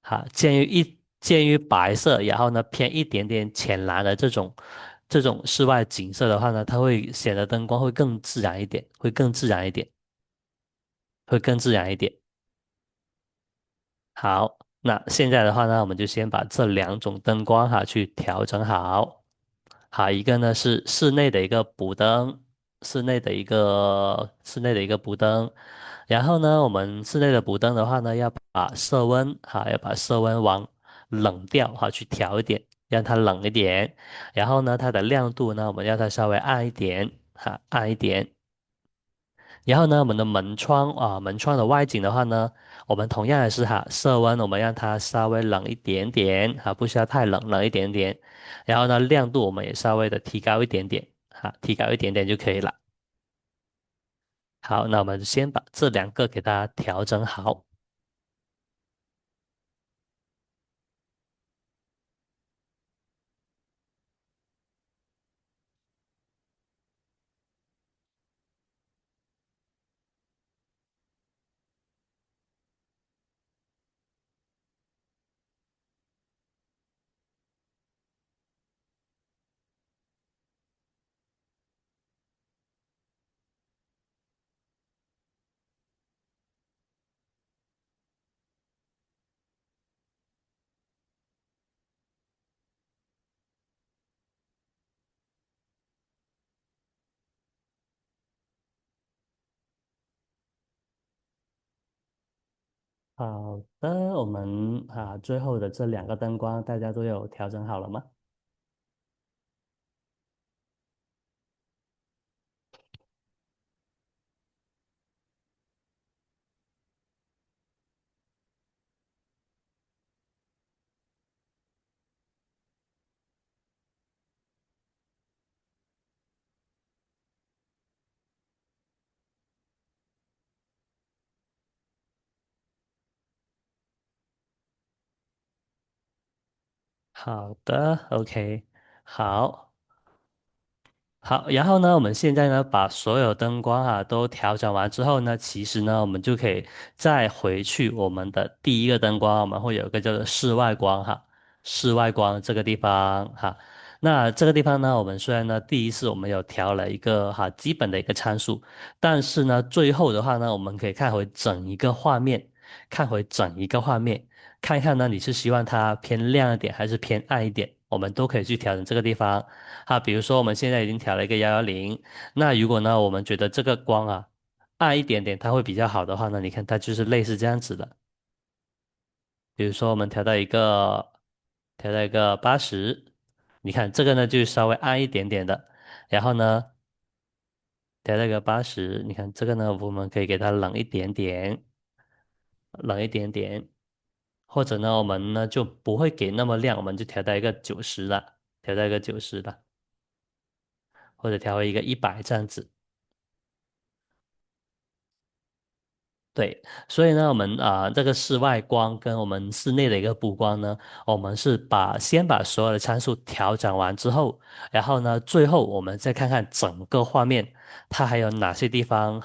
好，介于白色，然后呢偏一点点浅蓝的这种室外景色的话呢，它会显得灯光会更自然一点，会更自然一点，会更自然一点。好，那现在的话呢，我们就先把这两种灯光哈去调整好。好，一个呢是室内的一个补灯，室内的一个补灯。然后呢，我们室内的补灯的话呢，要把色温往冷调哈去调一点，让它冷一点。然后呢，它的亮度呢，我们要它稍微暗一点哈，暗一点。然后呢，我们的门窗的外景的话呢，我们同样也是哈，色温我们让它稍微冷一点点哈，不需要太冷，冷一点点。然后呢，亮度我们也稍微的提高一点点哈，提高一点点就可以了。好，那我们先把这两个给它调整好。好的，我们最后的这两个灯光大家都有调整好了吗？好的，OK，好。好，然后呢，我们现在呢把所有灯光都调整完之后呢，其实呢我们就可以再回去我们的第一个灯光，我们会有一个叫做室外光室外光这个地方那这个地方呢，我们虽然呢第一次我们有调了一个基本的一个参数，但是呢最后的话呢，我们可以看回整一个画面，看回整一个画面，看一看呢你是希望它偏亮一点还是偏暗一点，我们都可以去调整这个地方。比如说我们现在已经调了一个110，那如果呢，我们觉得这个光暗一点点，它会比较好的话呢，你看它就是类似这样子的。比如说我们调到一个80，你看这个呢就稍微暗一点点的，然后呢调到一个八十，你看这个呢我们可以给它冷一点点，冷一点点，或者呢我们呢就不会给那么亮，我们就调到一个九十了，调到一个九十了，或者调为一个100这样子。对，所以呢，我们这个室外光跟我们室内的一个补光呢，我们是先把所有的参数调整完之后，然后呢，最后我们再看看整个画面，它还有哪些地方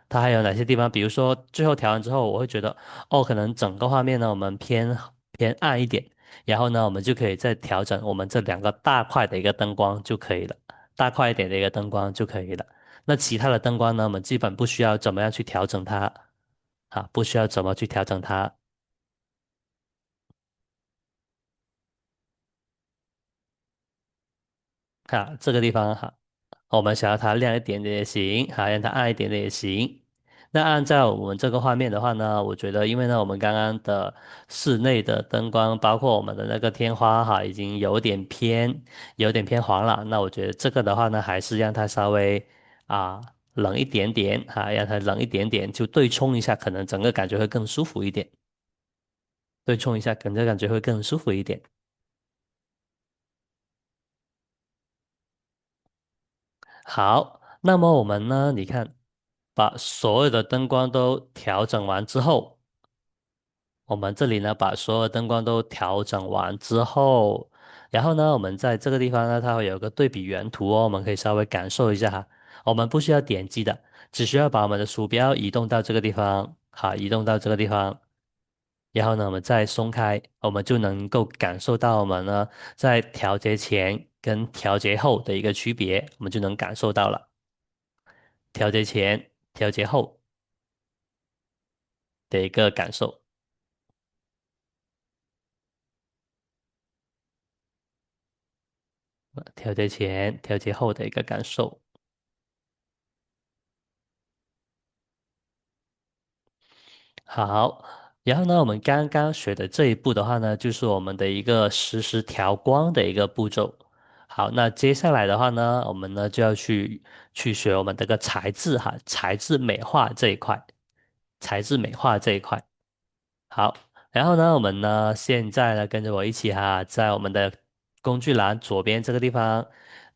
它还有哪些地方，比如说最后调完之后，我会觉得哦，可能整个画面呢我们偏暗一点，然后呢，我们就可以再调整我们这两个大块的一个灯光就可以了，大块一点的一个灯光就可以了。那其他的灯光呢，我们基本不需要怎么样去调整它。不需要怎么去调整它这个地方我们想要它亮一点点也行让它暗一点点也行。那按照我们这个画面的话呢，我觉得因为呢，我们刚刚的室内的灯光，包括我们的那个天花已经有点偏黄了。那我觉得这个的话呢，还是让它稍微啊冷一点点让它冷一点点，就对冲一下，可能整个感觉会更舒服一点。对冲一下，整个感觉会更舒服一点。好，那么我们呢？你看，把所有的灯光都调整完之后，我们这里呢，把所有灯光都调整完之后，然后呢，我们在这个地方呢，它会有个对比原图哦，我们可以稍微感受一下我们不需要点击的，只需要把我们的鼠标移动到这个地方，好，移动到这个地方，然后呢，我们再松开，我们就能够感受到我们呢在调节前跟调节后的一个区别，我们就能感受到了调节前、调节后的一个感受，调节前、调节后的一个感受。好，然后呢，我们刚刚学的这一步的话呢，就是我们的一个实时调光的一个步骤。好，那接下来的话呢，我们呢就要去学我们这个材质哈，材质美化这一块，材质美化这一块。好，然后呢，我们呢现在呢跟着我一起哈，在我们的工具栏左边这个地方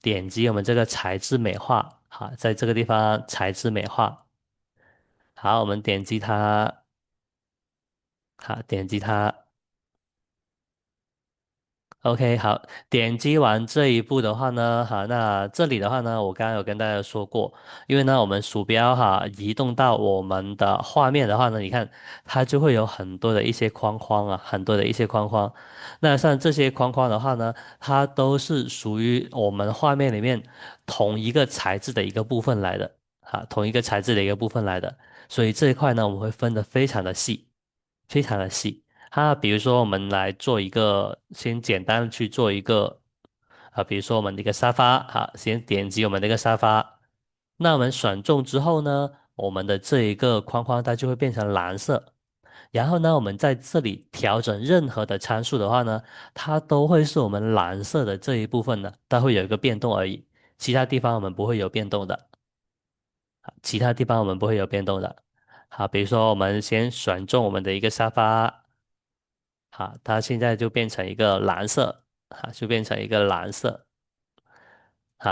点击我们这个材质美化，好，在这个地方材质美化，好，我们点击它，好，点击它。OK，好，点击完这一步的话呢，好，那这里的话呢，我刚刚有跟大家说过，因为呢，我们鼠标哈移动到我们的画面的话呢，你看它就会有很多的一些框框啊，很多的一些框框。那像这些框框的话呢，它都是属于我们画面里面同一个材质的一个部分来的，啊，同一个材质的一个部分来的，所以这一块呢，我们会分得非常的细，非常的细。比如说我们来做一个，先简单地去做一个，比如说我们的一个沙发，先点击我们的一个沙发，那我们选中之后呢，我们的这一个框框它就会变成蓝色，然后呢，我们在这里调整任何的参数的话呢，它都会是我们蓝色的这一部分的，它会有一个变动而已，其他地方我们不会有变动的，其他地方我们不会有变动的。好，比如说我们先选中我们的一个沙发。好，它现在就变成一个蓝色，就变成一个蓝色，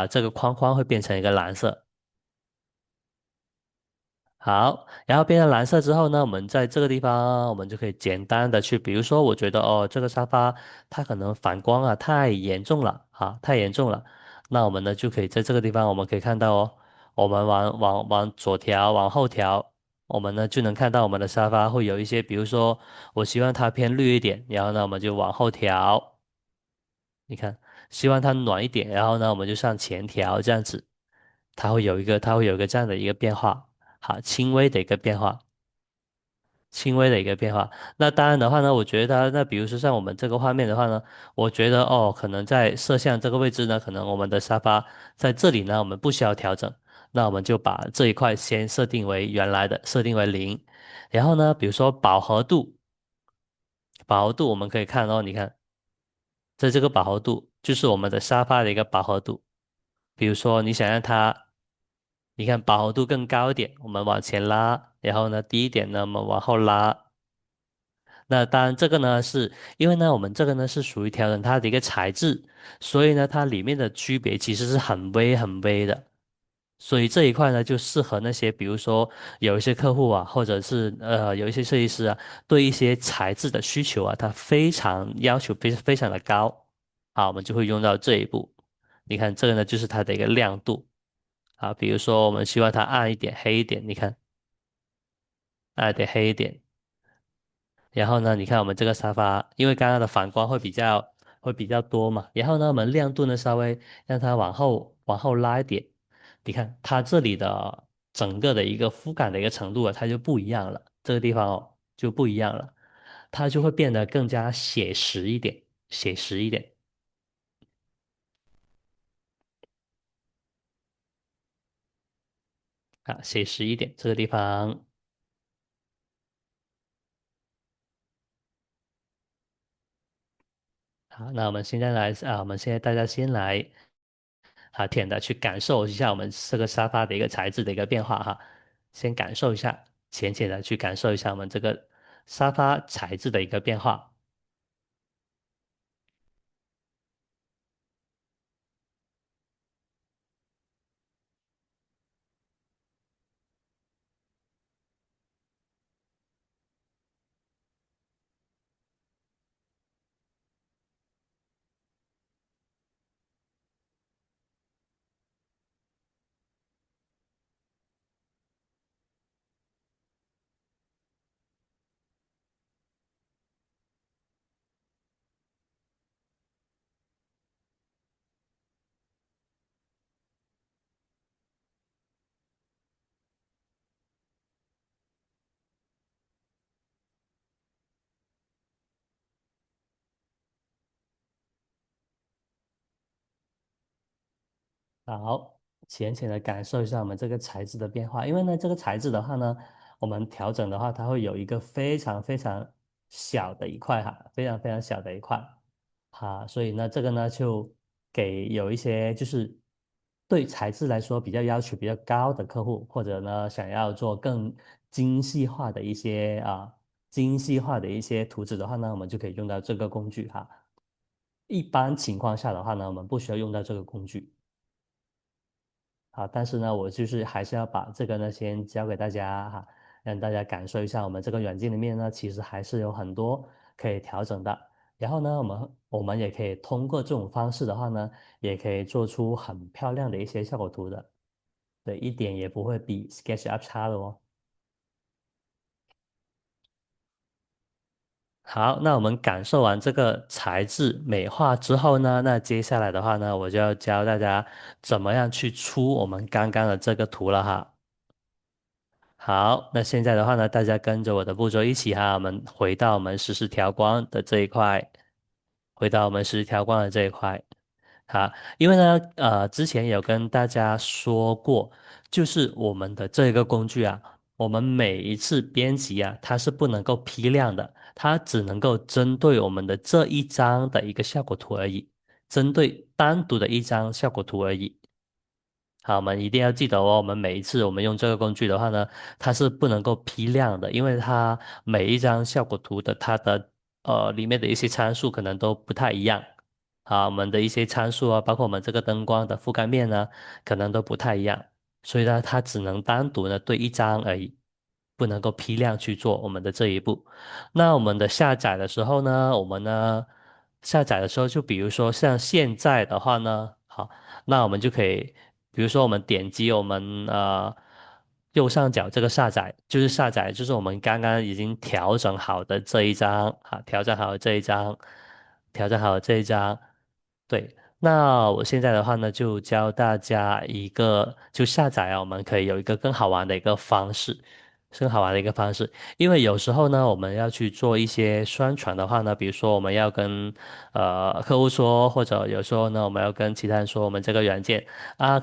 这个框框会变成一个蓝色。好，然后变成蓝色之后呢，我们在这个地方，我们就可以简单的去，比如说，我觉得哦，这个沙发它可能反光啊太严重了，太严重了，那我们呢就可以在这个地方，我们可以看到哦，我们往左调，往后调，我们呢就能看到我们的沙发会有一些，比如说我希望它偏绿一点，然后呢我们就往后调。你看，希望它暖一点，然后呢，我们就上前调这样子，它会有一个这样的一个变化，好，轻微的一个变化，轻微的一个变化。那当然的话呢，我觉得那比如说像我们这个画面的话呢，我觉得哦，可能在摄像这个位置呢，可能我们的沙发在这里呢，我们不需要调整，那我们就把这一块先设定为原来的，设定为零，然后呢，比如说饱和度，饱和度我们可以看哦，你看。在这个饱和度就是我们的沙发的一个饱和度。比如说，你想让它，你看饱和度更高一点，我们往前拉，然后呢低一点呢，我们往后拉。那当然，这个呢是因为呢，我们这个呢是属于调整它的一个材质，所以呢，它里面的区别其实是很微很微的。所以这一块呢，就适合那些，比如说有一些客户啊，或者是有一些设计师啊，对一些材质的需求啊，他非常要求非常的高，我们就会用到这一步。你看这个呢，就是它的一个亮度比如说我们希望它暗一点、黑一点，你看暗一点、黑一点。然后呢，你看我们这个沙发，因为刚刚的反光会比较多嘛，然后呢，我们亮度呢稍微让它往后拉一点，你看它这里的整个的一个肤感的一个程度啊，它就不一样了，这个地方哦就不一样了，它就会变得更加写实一点，写实一点写实一点，这个地方好，那我们现在大家先来舔的去感受一下我们这个沙发的一个材质的一个变化先感受一下，浅浅的去感受一下我们这个沙发材质的一个变化。好，浅浅的感受一下我们这个材质的变化，因为呢，这个材质的话呢，我们调整的话，它会有一个非常非常小的一块哈，非常非常小的一块，所以呢，这个呢就给有一些就是对材质来说比较要求比较高的客户，或者呢想要做更精细化的一些精细化的一些图纸的话呢，我们就可以用到这个工具哈。一般情况下的话呢，我们不需要用到这个工具。好，但是呢，我就是还是要把这个呢先教给大家哈，让大家感受一下我们这个软件里面呢，其实还是有很多可以调整的。然后呢，我们也可以通过这种方式的话呢，也可以做出很漂亮的一些效果图的，对，一点也不会比 SketchUp 差的哦。好，那我们感受完这个材质美化之后呢，那接下来的话呢，我就要教大家怎么样去出我们刚刚的这个图了哈。好，那现在的话呢，大家跟着我的步骤一起哈，我们回到我们实时调光的这一块，回到我们实时调光的这一块。好，因为呢，之前有跟大家说过，就是我们的这个工具啊，我们每一次编辑啊，它是不能够批量的，它只能够针对我们的这一张的一个效果图而已，针对单独的一张效果图而已。好，我们一定要记得哦，我们每一次我们用这个工具的话呢，它是不能够批量的，因为它每一张效果图的它的里面的一些参数可能都不太一样。好，我们的一些参数啊，包括我们这个灯光的覆盖面呢，可能都不太一样，所以呢，它只能单独的对一张而已，不能够批量去做我们的这一步。那我们的下载的时候呢，我们呢下载的时候，就比如说像现在的话呢，好。那我们就可以，比如说我们点击我们右上角这个下载，就是下载，就是我们刚刚已经调整好的这一张，调整好的这一张，调整好的这一张，对。那我现在的话呢，就教大家一个，就下载啊，我们可以有一个更好玩的一个方式，更好玩的一个方式。因为有时候呢，我们要去做一些宣传的话呢，比如说我们要跟客户说，或者有时候呢，我们要跟其他人说我们这个软件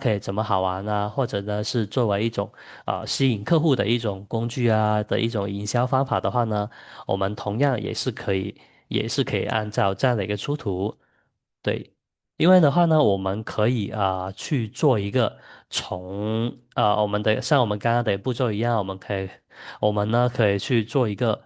可以怎么好玩啊，或者呢是作为一种吸引客户的一种工具啊的一种营销方法的话呢，我们同样也是可以按照这样的一个出图，对。因为的话呢，我们可以去做一个从我们的像我们刚刚的步骤一样，我们呢可以去做一个，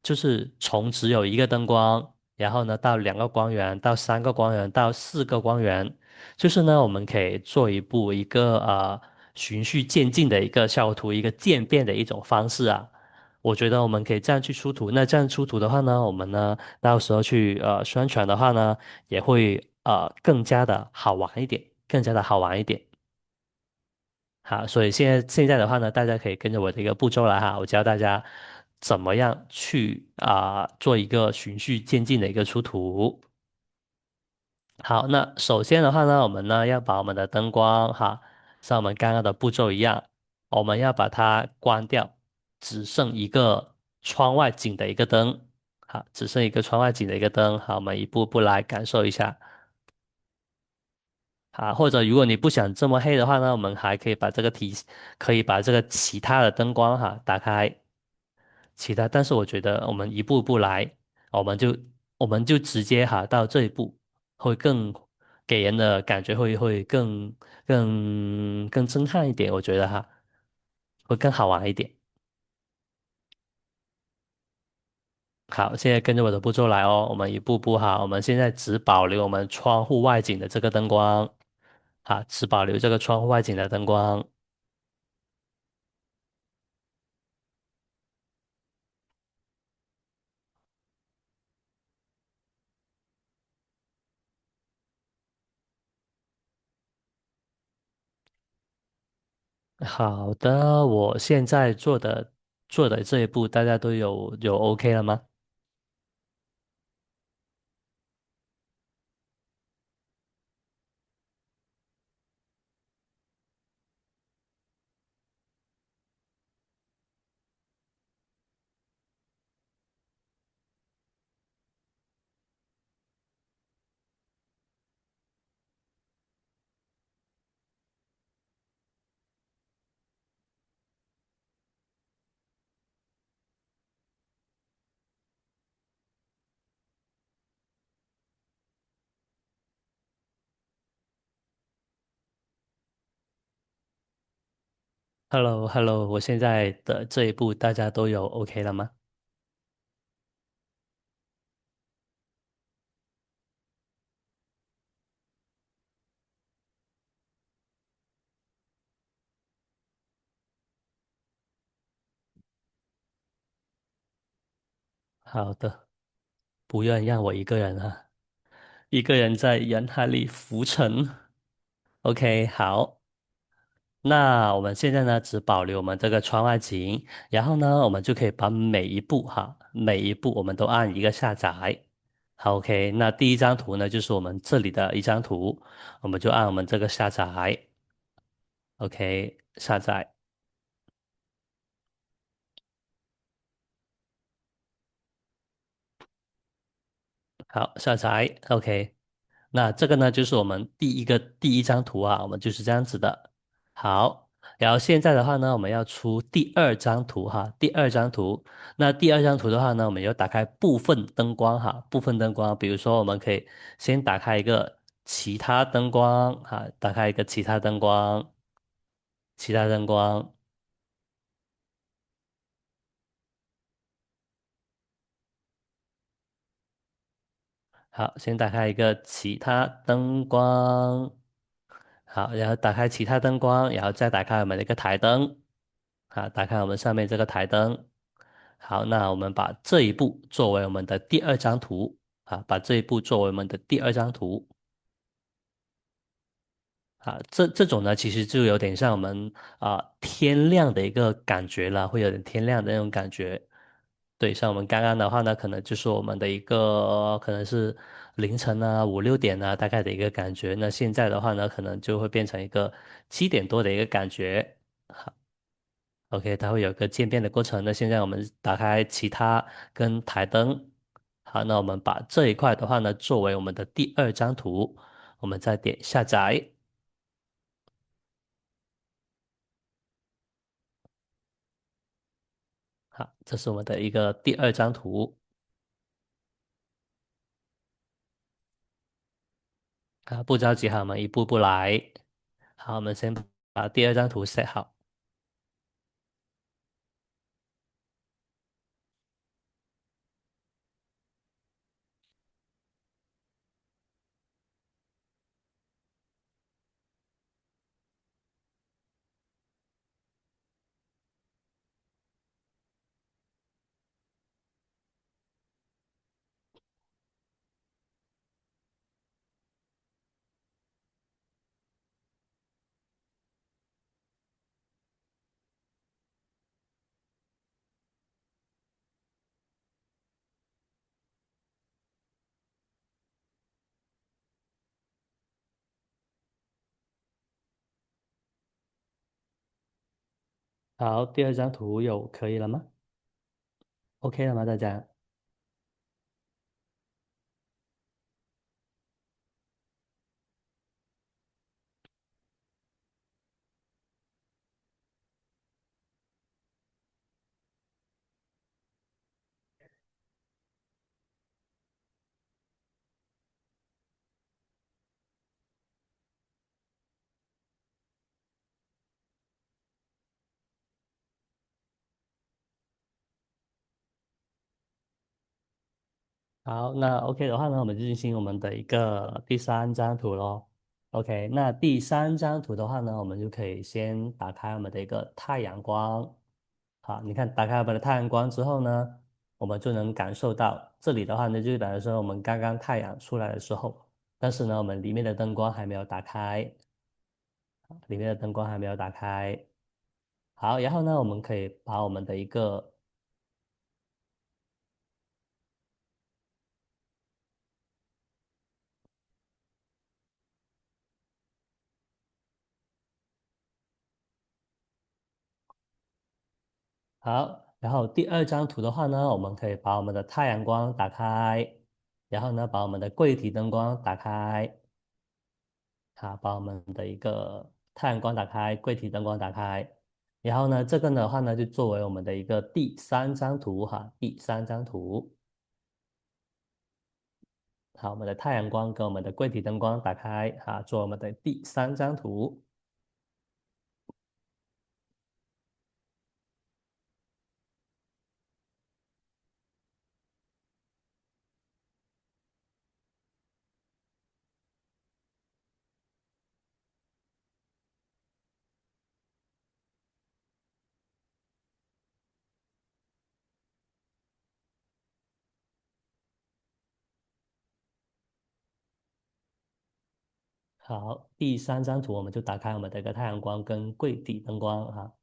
就是从只有一个灯光，然后呢到两个光源，到三个光源，到四个光源，就是呢我们可以做一个循序渐进的一个效果图，一个渐变的一种方式啊。我觉得我们可以这样去出图。那这样出图的话呢，我们呢到时候去宣传的话呢，也会更加的好玩一点，更加的好玩一点。好，所以现在的话呢，大家可以跟着我的一个步骤来哈，我教大家怎么样去做一个循序渐进的一个出图。好，那首先的话呢，我们呢要把我们的灯光像我们刚刚的步骤一样，我们要把它关掉，只剩一个窗外景的一个灯。好，只剩一个窗外景的一个灯。好，我们一步步来感受一下。或者如果你不想这么黑的话呢，我们还可以把可以把这个其他的灯光打开，但是我觉得我们一步步来，我们就我们就直接到这一步，会更给人的感觉会更震撼一点，我觉得会更好玩一点。好，现在跟着我的步骤来哦，我们一步步我们现在只保留我们窗户外景的这个灯光，只保留这个窗户外景的灯光。好的，我现在做的这一步，大家都有 OK 了吗？ Hello Hello，我现在的这一步大家都有 OK 了吗？好的，不愿让我一个人啊，一个人在人海里浮沉。OK，好，那我们现在呢，只保留我们这个窗外景，然后呢，我们就可以把每一步哈，每一步我们都按一个下载。好，OK，那第一张图呢，就是我们这里的一张图，我们就按我们这个下载。OK，下载。好，下载，OK。那这个呢，就是我们第一张图啊，我们就是这样子的。好，然后现在的话呢，我们要出第二张图哈，第二张图。那第二张图的话呢，我们要打开部分灯光哈，部分灯光，比如说我们可以先打开一个其他灯光哈，打开一个其他灯光，其他灯光。好，先打开一个其他灯光。好，然后打开其他灯光，然后再打开我们的一个台灯。好，打开我们上面这个台灯。好，那我们把这一步作为我们的第二张图。啊，把这一步作为我们的第二张图。啊，这种呢，其实就有点像我们天亮的一个感觉了，会有点天亮的那种感觉。对，像我们刚刚的话呢，可能就是我们的一个可能是凌晨啊5、6点啊大概的一个感觉。那现在的话呢，可能就会变成一个7点多的一个感觉。好，OK，它会有个渐变的过程。那现在我们打开其他跟台灯。好，那我们把这一块的话呢，作为我们的第二张图，我们再点下载。好，这是我们的一个第二张图。啊，不着急哈，我们一步步来。好，我们先把第二张图 set 好。好，第二张图有可以了吗？OK 了吗，大家？好，那 OK 的话呢，我们就进行我们的一个第三张图咯。OK，那第三张图的话呢，我们就可以先打开我们的一个太阳光。好，你看打开我们的太阳光之后呢，我们就能感受到这里的话呢，就等于说我们刚刚太阳出来的时候，但是呢，我们里面的灯光还没有打开，里面的灯光还没有打开。好，然后呢，我们可以把我们的一个好，然后第二张图的话呢，我们可以把我们的太阳光打开，然后呢，把我们的柜体灯光打开。好，把我们的一个太阳光打开，柜体灯光打开，然后呢，这个的话呢，就作为我们的一个第三张图哈，第三张图。好，我们的太阳光跟我们的柜体灯光打开，哈，做我们的第三张图。好，第三张图我们就打开我们的一个太阳光跟柜体灯光哈。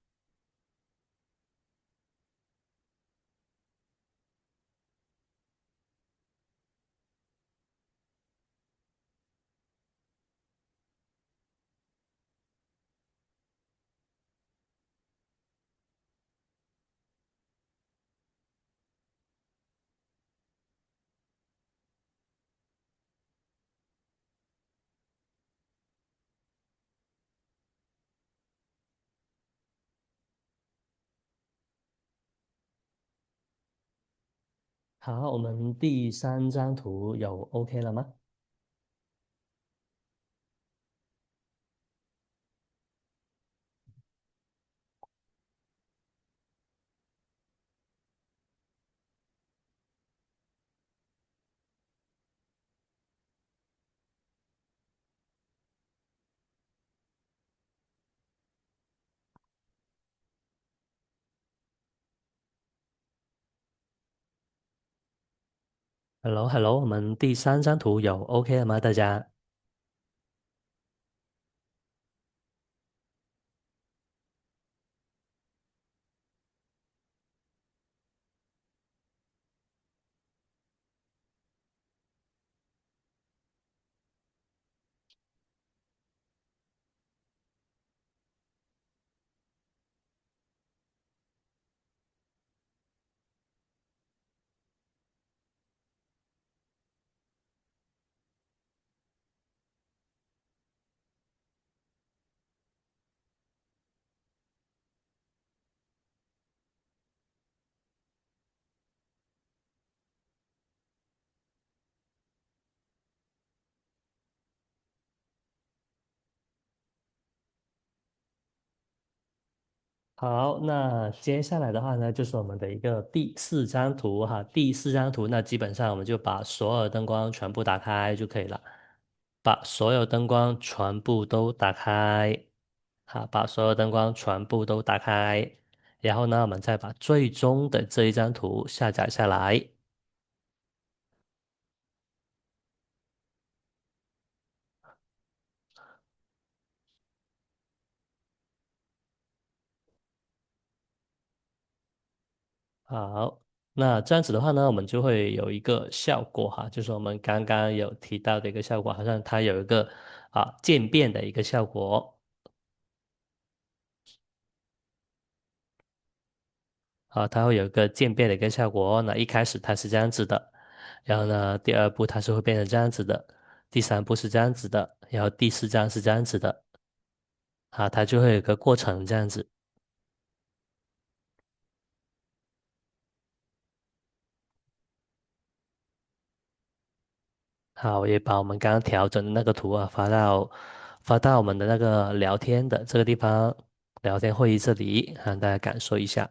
好，我们第三张图有 OK 了吗？Hello，Hello，我们第三张图有 OK 了吗？大家好，那接下来的话呢，就是我们的一个第四张图哈。第四张图，那基本上我们就把所有灯光全部打开就可以了。把所有灯光全部都打开，好，把所有灯光全部都打开，然后呢，我们再把最终的这一张图下载下来。好，那这样子的话呢，我们就会有一个效果哈，就是我们刚刚有提到的一个效果，好像它有一个渐变的一个效果。它会有一个渐变的一个效果哦。那一开始它是这样子的，然后呢，第二步它是会变成这样子的，第三步是这样子的，然后第四章是这样子的，它就会有一个过程这样子。好，我也把我们刚刚调整的那个图发到我们的那个聊天的这个地方，聊天会议这里，让大家感受一下。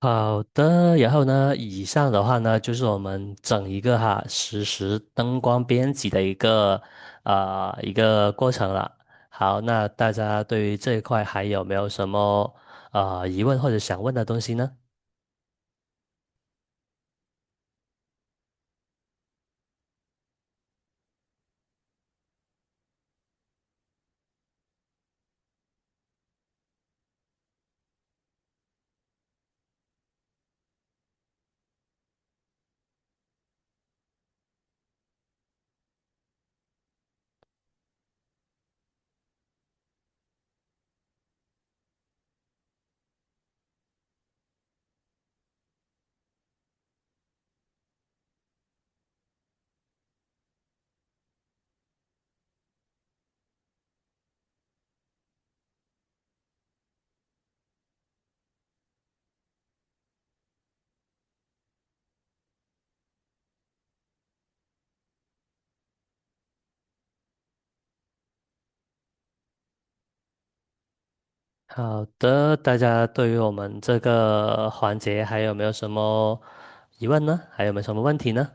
好的，然后呢，以上的话呢，就是我们整一个实时灯光编辑的一个过程了。好，那大家对于这一块还有没有什么疑问或者想问的东西呢？好的，大家对于我们这个环节还有没有什么疑问呢？还有没有什么问题呢？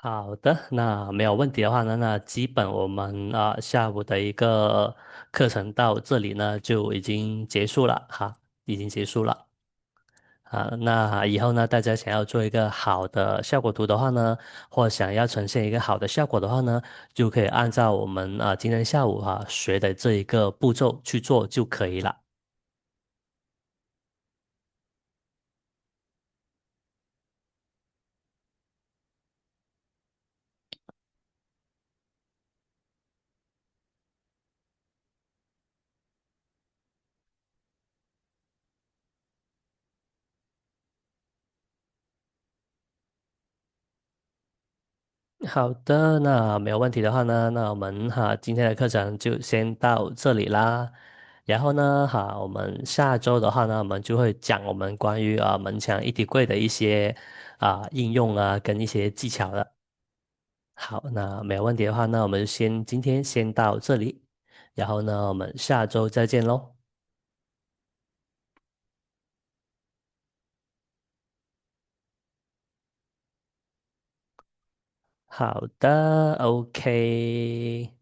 好的，那没有问题的话呢，那基本我们下午的一个课程到这里呢就已经结束了哈，已经结束了。那以后呢，大家想要做一个好的效果图的话呢，或想要呈现一个好的效果的话呢，就可以按照我们今天下午学的这一个步骤去做就可以了。好的，那没有问题的话呢，那我们今天的课程就先到这里啦。然后呢，我们下周的话呢，我们就会讲我们关于门墙一体柜的一些应用跟一些技巧了。好，那没有问题的话，那我们今天先到这里，然后呢，我们下周再见喽。好的，OK，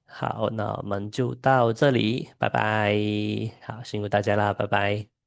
好，那我们就到这里，拜拜。好，辛苦大家啦，拜拜。